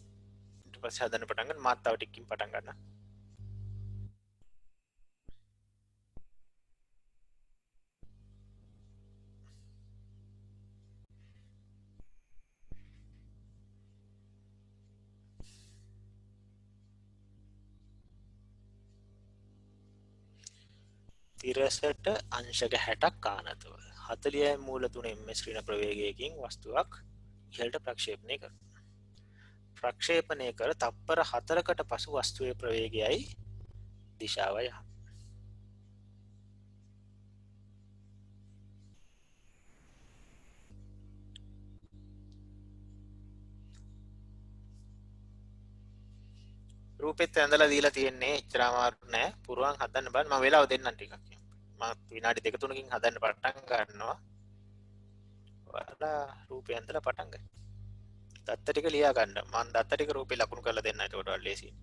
ඊට පස්සේ හදන්න පටන් ගන්න මාත් තව ටිකකින් පටන් ගන්නවා. තිරසට අංශක 60ක් ආනතව 40යි මූල 3 ms ඍණ ප්‍රවේගයකින් වස්තුවක් ඉහළට ප්‍රක්ෂේපණය කරනවා. ප්‍රක්ෂේපණය කර තප්පර 4කට පසු වස්තුවේ ප්‍රවේගයයි දිශාවයි රූපෙත් ඇඳලා දීලා තියෙන්නේ එච්චර අමාරු නෑ. පුරුවන් හදන්න බලන්න මම වෙලාව දෙන්නම් ටිකක්. මම විනාඩි 2-3කින් හදන්න පටන් ගන්නවා. ඔයාලා රූපය ඇඳලා පටන් ගන්න. දත්ත ටික ලියා ගන්න. මම දත්ත ටික රූපේ ලකුණු කරලා දෙන්න. ඒකට වඩා ලේසියි.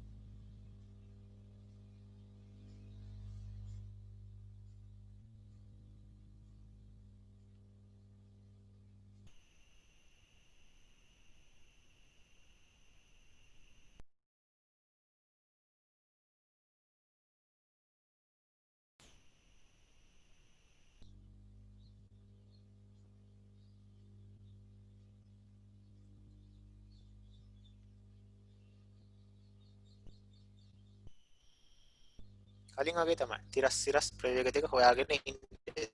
කලින් වගේ තමයි. තිරස් ප්‍රවේග දෙක හොයාගෙන ඉන්නේ.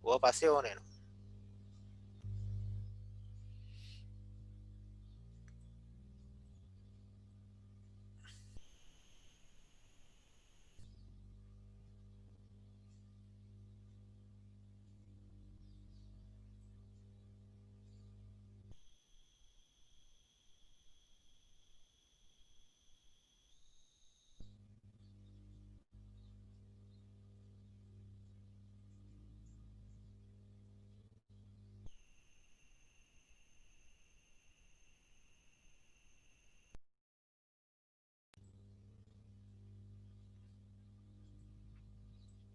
ඕවා පස්සේ ඕන වෙනවා.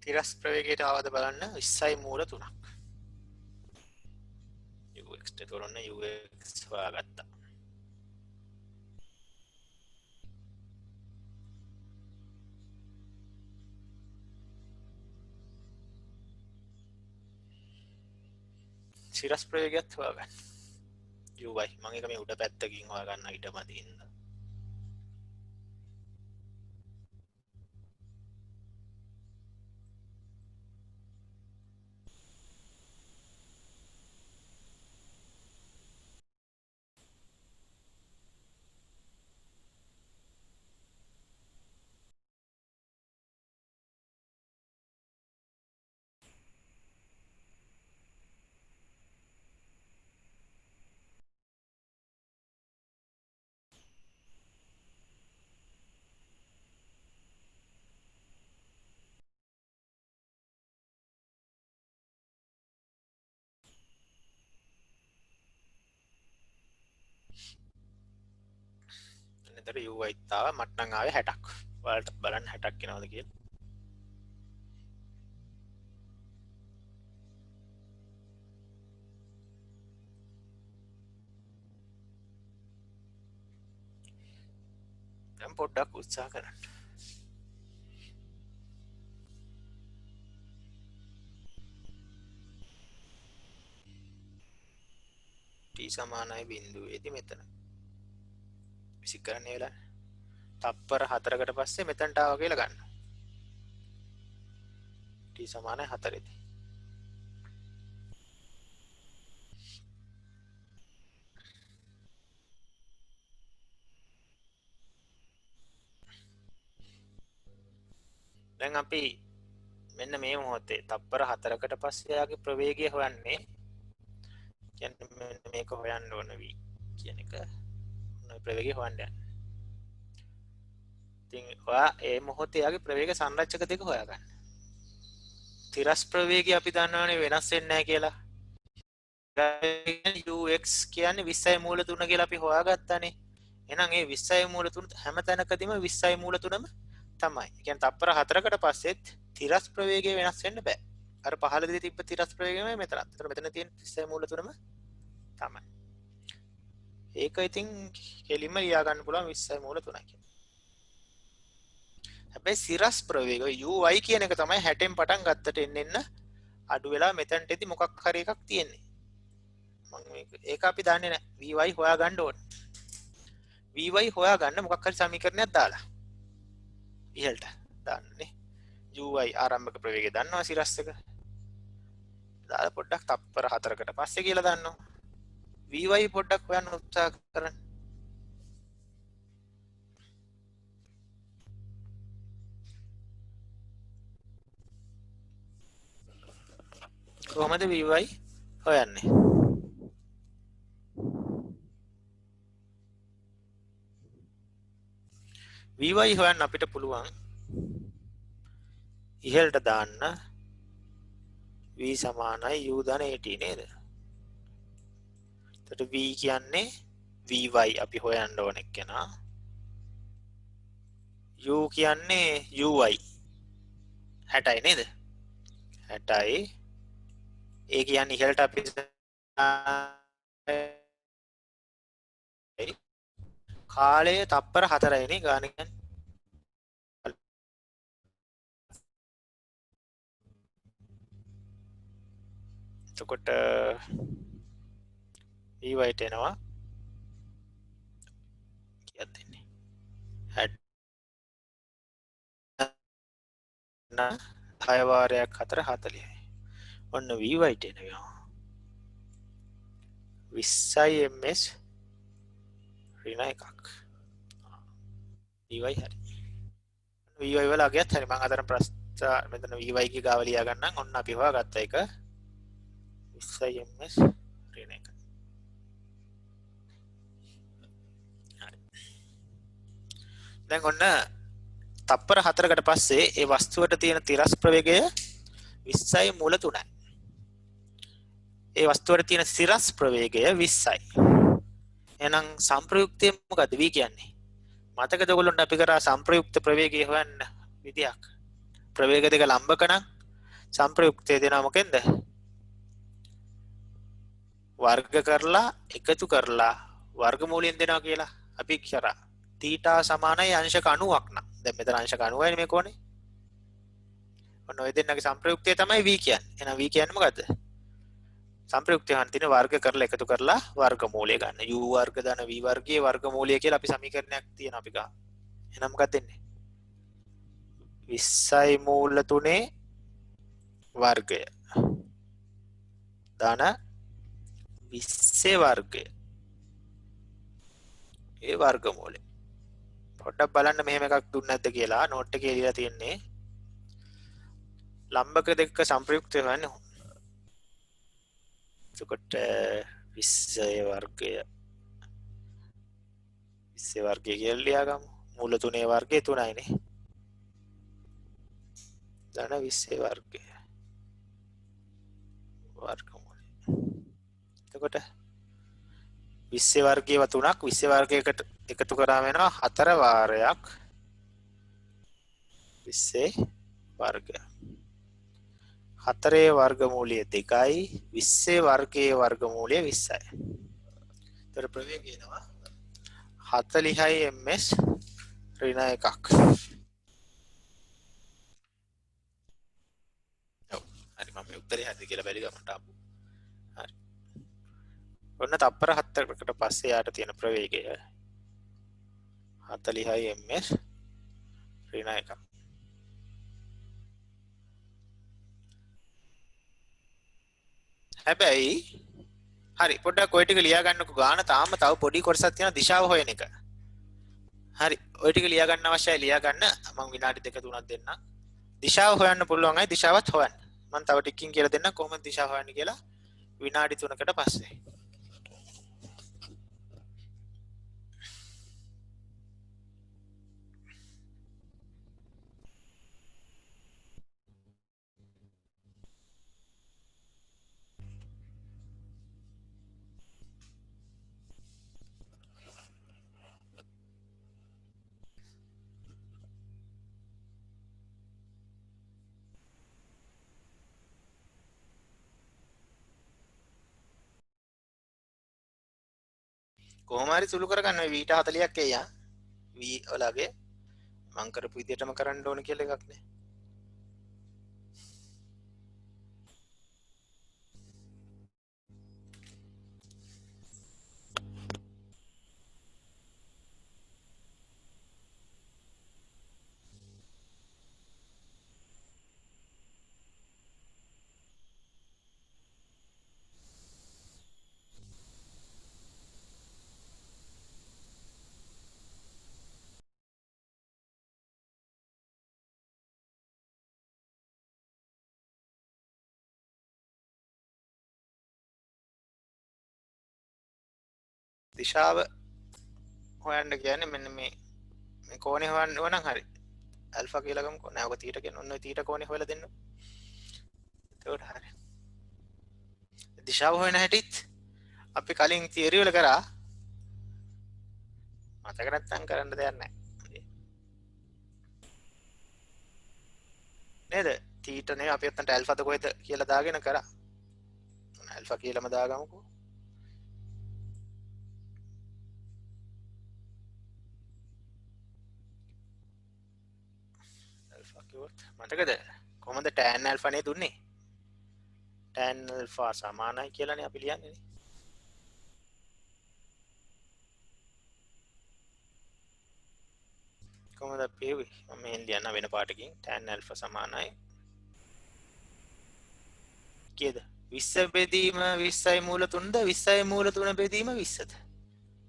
තිරස් ප්‍රවේගයට ආවද බලන්න 20යි මූල 3ක්. ux තොරන්න ux හොයාගත්තා. සිරස් ප්‍රවේගයත් හොයාගන්න. uy මම එක මේ උඩ පැත්තකින් හොයාගන්න ඊටමදි ඉන්න. එතකොට uy තාව මට නම් ආවේ 60ක්. ඔයාලට බලන්න 60ක් එනවද කියලා. දැන් පොඩ්ඩක් උත්සාහ කරන්න. t සමානයි බිඳුවේදී මෙතන. විසිකරණය වෙලා තප්පර 4කට පස්සේ මෙතනට ආවා කියලා ගන්න. t සමානයි 4දී. දැන් අපි මෙන්න මේ මොහොතේ තප්පර 4කට පස්සේ යාගේ ප්‍රවේගය හොයන්නේ. කියන්නේ මෙන්න මේක හොයන්න ඕන වී කියන එක. ප්‍රවේගය හොයන්න යන්න. ඉතින් ඔයා ඒ මොහොතේ යාගේ ප්‍රවේග සංරචක දෙක හොයාගන්න. තිරස් ප්‍රවේගය අපි දන්නවනේ වෙනස් වෙන්නේ නැහැ කියලා. ux කියන්නේ 20යි මූල 3 කියලා අපි හොයාගත්තානේ. එහෙනම් ඒ 20යි මූල 3 හැම තැනකදීම 20යි මූල 3ම තමයි. ඒ කියන්නේ තප්පර 4කට පස්සෙත් තිරස් ප්‍රවේගය වෙනස් වෙන්න බෑ. අර පහළදී තිබ්බ තිරස් ප්‍රවේගයමයි මෙතනත්. ඒතර මෙතන තියෙන 30යි මූල 3ම තමයි. ඒක ඉතින් කෙලින්ම ලියා ගන්න පුළුවන් 20යි මූල 3යි කියලා. හැබැයි සිරස් ප්‍රවේගය uy කියන එක තමයි 60න් පටන් ගත්තට එන්න අඩු වෙලා මෙතනටදී මොකක් හරි එකක් තියෙන්නේ. ඒක අපි දන්නේ නැහැ. vy හොයා ගන්න ඕනේ. vy හොයා ගන්න මොකක් හරි සමීකරණයක් දාලා. ඉහළට දාන්නනේ. uy ආරම්භක ප්‍රවේගය දන්නවා සිරස් එක. දාලා පොඩ්ඩක් තප්පර 4කට පස්සේ කියලා දන්නවා. vy පොඩ්ඩක් හොයන්න උත්සාහ කරන්න. කොහොමද vy හොයන්නේ? vy හොයන්න අපිට පුළුවන් ඉහළට දාන්න v සමානයි u ධන at නේද? එතකොට v කියන්නේ vy අපි හොයන්න ඕන එක්කෙනා. u කියන්නේ uy 60යි නේද? 60යි. ඒ කියන්නේ ඉහළට අපි කාලය තප්පර 4යි නේ ගාන කියන්නේ. එතකොට ඊවයිට එනවා කීයක් දෙන්නේ 6 වාරයක් 4 40යි. ඔන්න vයට එනවා 20යි ms ඍණ එකක්. vy හරි. vy වල අගයත් හරි. මම අතන ප්‍රස්ථ මෙතන vy ගේ ගාව ලියා ගන්නම්. ඔන්න අපි හොයාගත්ත එක 20යි ms ඍණ එකක්. දැන් ඔන්න තප්පර 4කට පස්සේ ඒ වස්තුවට තියෙන තිරස් ප්‍රවේගය 20යි මූල 3යි. ඒ වස්තුවට තියෙන සිරස් ප්‍රවේගය 20යි. එහෙනම් සංප්‍රයුක්තය මොකද්ද v කියන්නේ? මතකද ඔයගොල්ලන්ට අපි කරා සංප්‍රයුක්ත ප්‍රවේගය හොයන්න විදියක්. ප්‍රවේග දෙක ලම්බක නම් සංප්‍රයුක්තය දෙනවා මොකෙන්ද? වර්ග කරලා එකතු කරලා වර්ගමූලයෙන් දෙනවා කියලා අපි කරා. තීටා සමානයි අංශක 90ක් නම්. දැන් මෙතන අංශක 90යි මේ කොනේ. ඔන්න ඔය දෙන්නගේ සංප්‍රයුක්තය තමයි v කියන්නේ. එහෙනම් v කියන්නේ මොකද්ද? සංප්‍රයුක්තය හන්තින වර්ග කරලා එකතු කරලා වර්ගමූලය ගන්න. u වර්ග ධන v වර්ගයේ වර්ගමූලය කියලා අපි සමීකරණයක් තියෙනවා අපි ගා. එහෙනම් මොකක්ද දෙන්නේ? 20යි මූල 3 වර්ගය ධන 20 වර්ගය. ඒ වර්ගමූලය. පොඩ්ඩක් බලන්න මෙහෙම එකක් දුන්නේ නැද්ද කියලා නෝට් එකේ ලියලා තියෙන්නේ. ලම්බක දෙක සංප්‍රයුක්තය වෙන්නේ. එතකොට 20 වර්ගය 20 වර්ගය කියලා ලියාගමු. මූල 3 වර්ගය 3යිනේ. ධන 20 වර්ගය වර්ගමූලය. එතකොට 20 වර්ගයව 3ක් 20 වර්ගයකට එකතු කරාම වෙනවා 4 වාරයක් 20 වර්ගය. 4 වර්ගමූලය 2යි 20 වර්ගයේ වර්ගමූලය 20යි. ඒතර ප්‍රවේගය එනවා 40යි ms ඍණ එකක්. ඔව් හරි මම මේ උත්තරේ හරිද කියලා බැලි ගමන්ට ආපු. හරි. ඔන්න තප්පර 7කට පස්සේ යාට තියෙන ප්‍රවේගය 40යි ms ඍණ එකක්. හැබැයි හරි පොඩ්ඩක් ඔය ටික ලියා ගන්නකෝ. ගාන තාම තව පොඩි කොටසක් තියෙනවා දිශාව හොයන එක. හරි ඔය ටික ලියා ගන්න අවශ්‍යයි. ලියා ගන්න මම විනාඩි 2 3ක් දෙන්නම්. දිශාව හොයන්න පුළුවන් අය දිශාවත් හොයන්න. මම තව ටිකකින් කියලා දෙන්නම් කොහොමද දිශාව හොයන්නේ කියලා විනාඩි 3කට පස්සේ. කොහොම හරි සුළු කරගන්න v ට 40ක් එయ్యා v වලගේ මං කරපු විදිහටම කරන්න ඕන කියලා එකක් නේ. දිශාව හොයන්න කියන්නේ මෙන්න මේ කෝණේ හොයන්න ඕන නම් හරි ඇල්ෆා කියලා ගමුකෝ. නෑ ඔක තීටා කියන ඔන්න ඔය තීටා කෝණේ හොයලා දෙන්න. එතකොට හරි. දිශාව හොයන හැටිත් අපි කලින් තියරි වල කරා. මතක නැත්තම් කරන්න දෙයක් නැහැ. නේද? තීටා නේ අපි අතන්ට ඇල්ෆාද කොහෙද කියලා දාගෙන කරා. ඇල්ෆා කියලාම දාගමුකෝ. ඇල්ෆා කිව්වොත් මතකද? කොහොමද tan ඇල්ෆා නේ දුන්නේ? tan ඇල්ෆා සමානයි කියලානේ අපි ලියන්නේ. කොහොමද අපි මම මෙහෙන් ලියන්න වෙන පාටකින් tan ඇල්ෆා සමානයි කීයද? 20 බෙදීම 20යි මූල 3ද 20යි මූල 3 බෙදීම 20ද?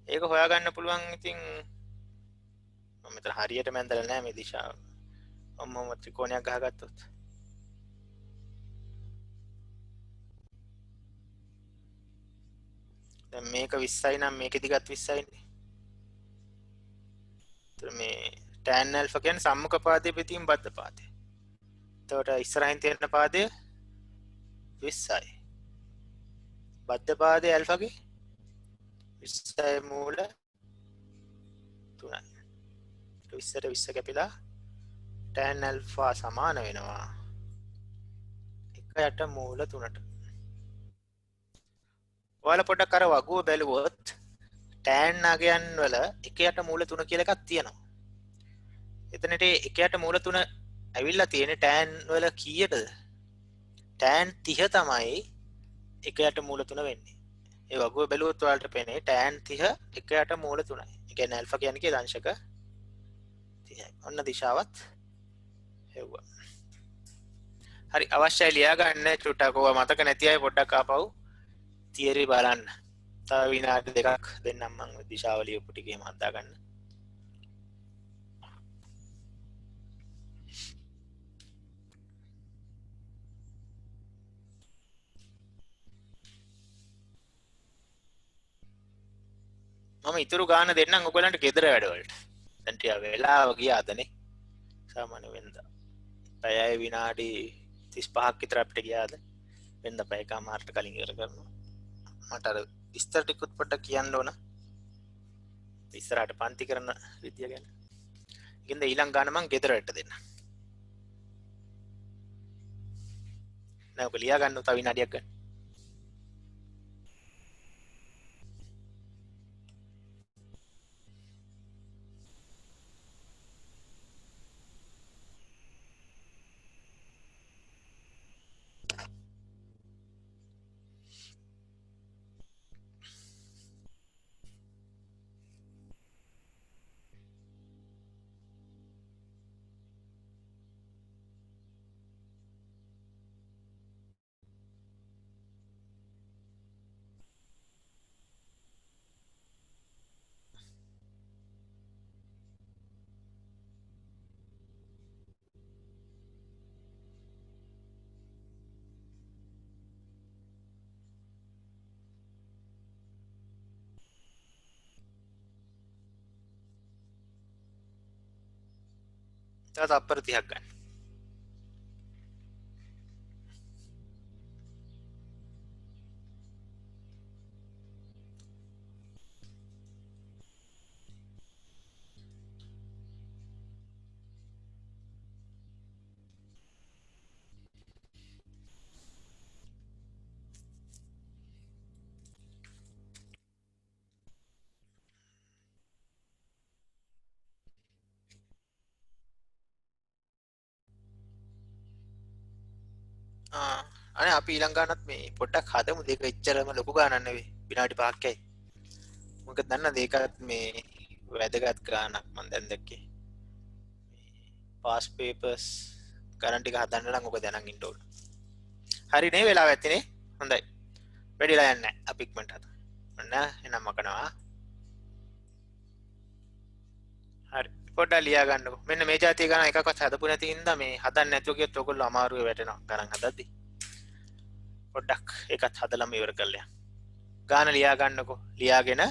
ඒක හොයාගන්න පුළුවන්. ඉතින් මම මෙතන හරියට මැන්දලා නැහැ මේ දිශාව. මම ත්‍රිකෝණයක් ගහගත්තොත් දැන් මේක 20යි නම් මේකෙදි ගත් 20යිනේ. ඒතර මේ tan alpha කියන්නේ සම්මුඛ පාදයේ පිටින් බද්ධ පාදය. එතකොට ඉස්සරහින් තියෙන පාදය 20යි. බද්ධ පාදයේ ඇල්ෆාගේ 20යි මූල 3යි. 20ට 20 කැපිලා tan alpha සමාන වෙනවා 1යට මූල 3ට. ඔයාලා පොඩ්ඩක් අර වගුව බැලුවොත් tan අගයන් වල 1යට මූල 3 කියලා එකක් තියෙනවා. එතනට 1යට මූල 3 ඇවිල්ලා තියෙන්නේ tan වල කීයටද? tan 30 තමයි 1යට මූල 3 වෙන්නේ. ඒ වගුව බැලුවොත් ඔයාලට පේන්නේ tan 30 1යට මූල 3යි. ඒ කියන්නේ ඇල්ෆා කියන්නේ කී දංශක 30යි. ඔන්න දිශාවත් හෙව්වා. හරි අවශ්‍යයි ලියා ගන්න චුට්ටක් ඕවා මතක නැති අය පොඩ්ඩක් ආපහු තියරි බලන්න. තව විනාඩි දෙකක් දෙන්නම් මම දිශාව ලියපු ටිකේම හදා ගන්න. මම ඉතුරු ගාන දෙන්නම් ඔයගලන්ට ගෙදර වැඩවලට. දැන් ටික වෙලාව ගියාදනේ. සාමාන්‍ය වෙනදා. පැයයි විනාඩි 35ක් විතර අපිට ගියාද? වෙනදා පැයකමාරට කලින් ඉවර කරනවා. මට අර විස්තර ටිකුත් පොඩ්ඩක් කියන්න ඕන. ඉස්සරහට පන්ති කරන විදිය ගැන. ඉතින් ඊළඟ ගාන මම ගෙදරට දෙන්න. නෑ ඔක ලියා ගන්න තව විනාඩියක් ගන්න. තව තප්පර 30ක් ගන්න. අනේ අපි ඊළඟ ගානත් මේ පොඩ්ඩක් හදමු දෙක එච්චරම ලොකු ගානක් නෙවෙයි විනාඩි 5ක්යි. මොකද දන්නවද ඒකත් මේ වැදගත් ගානක් මම දැන් දැක්කේ. පාස් පේපර්ස් ගණන් ටික හදන්න නම් ඔක දැනන් ඉන්න ඕන. හරි නේ වෙලාව ඇත්තනේ. හොඳයි. වැඩිලා යන්නේ නැහැ. අපි ඉක්මනට හදමු. ඔන්න එනම් මකනවා. හරි. පොඩ්ඩක් ලියා ගන්නකො. මෙන්න මේ જાතිය ගණන් එකක්වත් හදපු නැති හින්දා මේ හදන්න නැතුව ගියොත් ඔයගොල්ලෝ අමාරුවේ වැටෙනවා ගණන් හදද්දි. පොඩ්ඩක් ඒකත් හදලම ඉවර කරලා. ගාන ලියා ගන්නකො. ලියාගෙන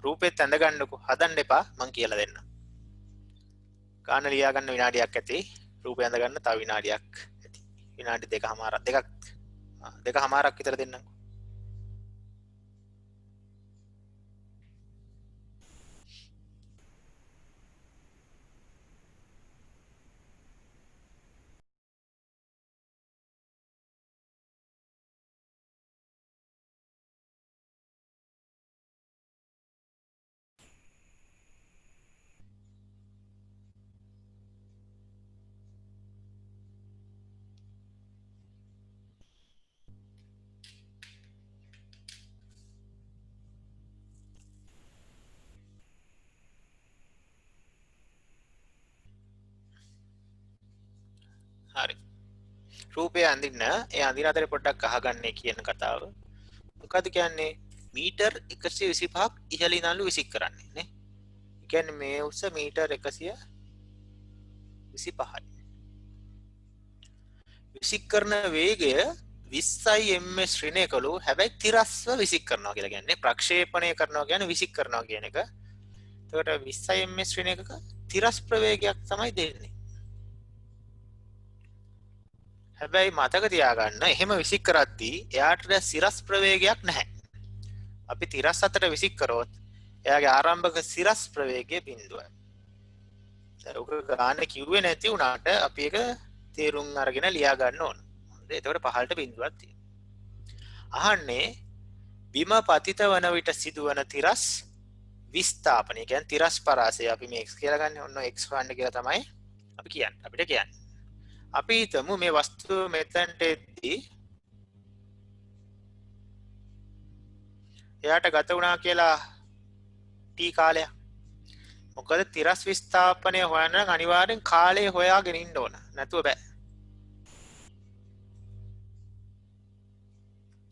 රූපෙත් ඇඳ ගන්නකො. හදන්න එපා මං කියලා දෙන්නම්. ගාන ලියා ගන්න විනාඩියක් ඇති. රූපය ඇඳ ගන්න තව විනාඩියක් ඇති. විනාඩි දෙකමාරක් විතර දෙන්නම්කො. හරි. රූපය අඳින්න ඒ අඳින අතරේ පොඩ්ඩක් අහගන්නේ කියන කතාව. මොකද කියන්නේ මීටර් 125ක් ඉහළ ඉඳන්ලු විසික් කරන්නේ නේ. ඒ කියන්නේ මේ උස මීටර් 125යි. විසික් කරන වේගය 20යි ms ශ්‍රේණියකලු හැබැයි තිරස්ව විසික් කරනවා කියලා කියන්නේ ප්‍රක්ෂේපණය කරනවා කියන්නේ විසික් කරනවා කියන එක. එතකොට 20යි ms ශ්‍රේණියක තිරස් ප්‍රවේගයක් තමයි දෙන්නේ. හැබැයි මතක තියාගන්න එහෙම විසික් කරද්දී එයාට සිරස් ප්‍රවේගයක් නැහැ. අපි තිරස් අතර විසික් කරොත් එයාගේ ආරම්භක සිරස් ප්‍රවේගය බිඳුවයි. ඔක ගාන කිව්වේ නැති වුණාට අපි ඒක තේරුම් අරගෙන ලියා ගන්න ඕන. හොඳ එතකොට පහළට බිඳුවක් තියෙනවා. අහන්නේ බිම පතිත වන විට සිදුවන තිරස් විස්ථාපනය කියන්නේ තිරස් පරාසය අපි මේ x කියලා ගන්න. ඔන්න x හොයන්න කියලා තමයි අපි කියන්නේ. අපිට කියන්නේ. අපි හිතමු මේ වස්තුව මෙතනට එද්දී එයාට ගත වුණා කියලා t කාලයක්. මොකද තිරස් විස්ථාපනය හොයන්න නම් අනිවාර්යෙන් කාලය හොයාගෙන ඉන්න ඕන. නැතුව බෑ.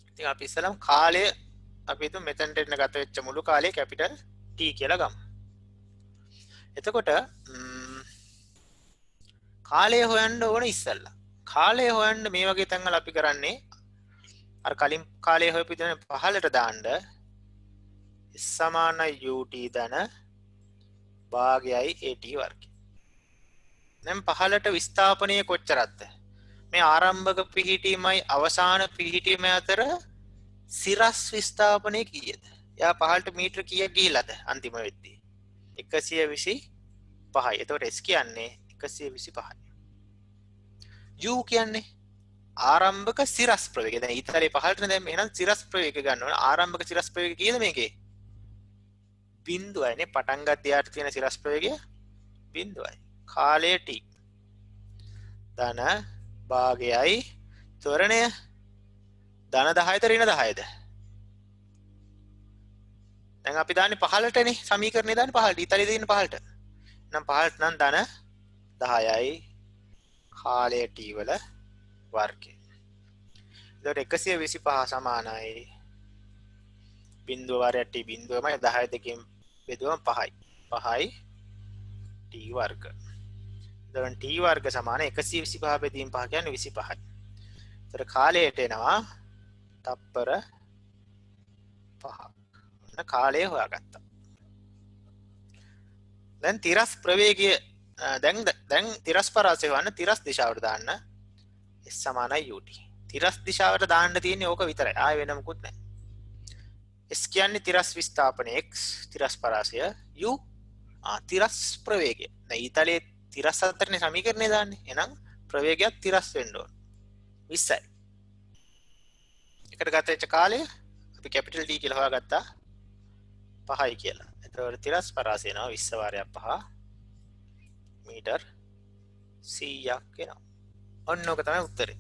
ඉතින් අපි ඉස්සලම කාලය අපි හිතමු මෙතනට එන්න ගත වෙච්ච මුළු කාලය කැපිටල් T කියලා ගමු. එතකොට කාලය හොයන්න ඕන ඉස්සල්ලා. කාලය හොයන්න මේ වගේ තැන්වල අපි කරන්නේ අර කලින් කාලය හොයපු විදිහට පහළට දාන්න s = ut ධන භාගයයි at වර්ගය. දැන් පහළට විස්ථාපනය කොච්චරක්ද? මේ ආරම්භක පිහිටීමයි අවසාන පිහිටීම අතර සිරස් විස්ථාපනය කීයද? එයා පහළට මීටර කීයක් ගිහිලාද අන්තිම වෙද්දී? 125යි. එතකොට s කියන්නේ 125යි. u කියන්නේ ආරම්භක සිරස් ප්‍රවේගය. දැන් ඊතරේ පහළට දැන් එහෙනම් සිරස් ප්‍රවේගය ගන්න ඕන. ආරම්භක සිරස් ප්‍රවේගය කීයද මේකේ? බිඳුවයිනේ. පටන් ගන්න යාට තියෙන සිරස් ප්‍රවේගය බිඳුවයි. කාලය t. ධන භාගයයි ත්වරණය ධන 10ද ඍණ 10ද? දැන් අපි දාන්නේ පහළටනේ සමීකරණය දාන්නේ පහළට. ඊතරේ තියෙන පහළට. නම් පහළට නම් ධන 10යි කාලය t වල වර්ගය. එතකොට 125 සමානයි බිඳුව වරයක් t බිඳුවමයි 10 දෙකෙන් බෙදුවම 5යි. 5යි t වර්ග. එතකොට t වර්ග සමාන 125 බෙදීම 5 කියන්නේ 25යි. එතකොට කාලයට එනවා තප්පර 5ක්. ඔන්න කාලය හොයාගත්තා. දැන් තිරස් ප්‍රවේගය දැන් තිරස් පරාසය වන්න තිරස් දිශාවට දාන්න s = ut. තිරස් දිශාවට දාන්න තියෙන්නේ ඕක විතරයි. ආයෙ වෙන මොකුත් නැහැ. s කියන්නේ තිරස් විස්ථාපනය x තිරස් පරාසය u තිරස් ප්‍රවේගය. දැන් ඊතලයේ තිරස් අතරනේ සමීකරණය දාන්නේ. එහෙනම් ප්‍රවේගයක් තිරස් වෙන්න ඕන. 20යි. එකට ගත වෙච්ච කාලය අපි කැපිටල් T කියලා හොයාගත්තා 5යි කියලා. එතකොට තිරස් පරාසය යනවා 20 වාරයක් 5 මීටර් 100ක් එනවා. ඔන්න ඕක තමයි උත්තරේ.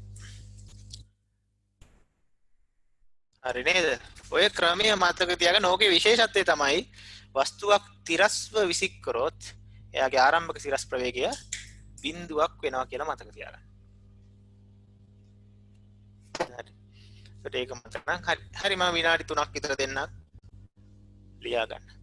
හරි නේද? ඔය ක්‍රමය මතක තියාගන්න. ඕකේ විශේෂත්වය තමයි වස්තුවක් තිරස්ව විසික් කරොත් එයාගේ ආරම්භක සිරස් ප්‍රවේගය බිඳුවක් වෙනවා කියලා මතක තියාගන්න. හරි. ඒක මතක නම් හරි මම විනාඩි 3ක් විතර දෙන්නම් ලියා ගන්න.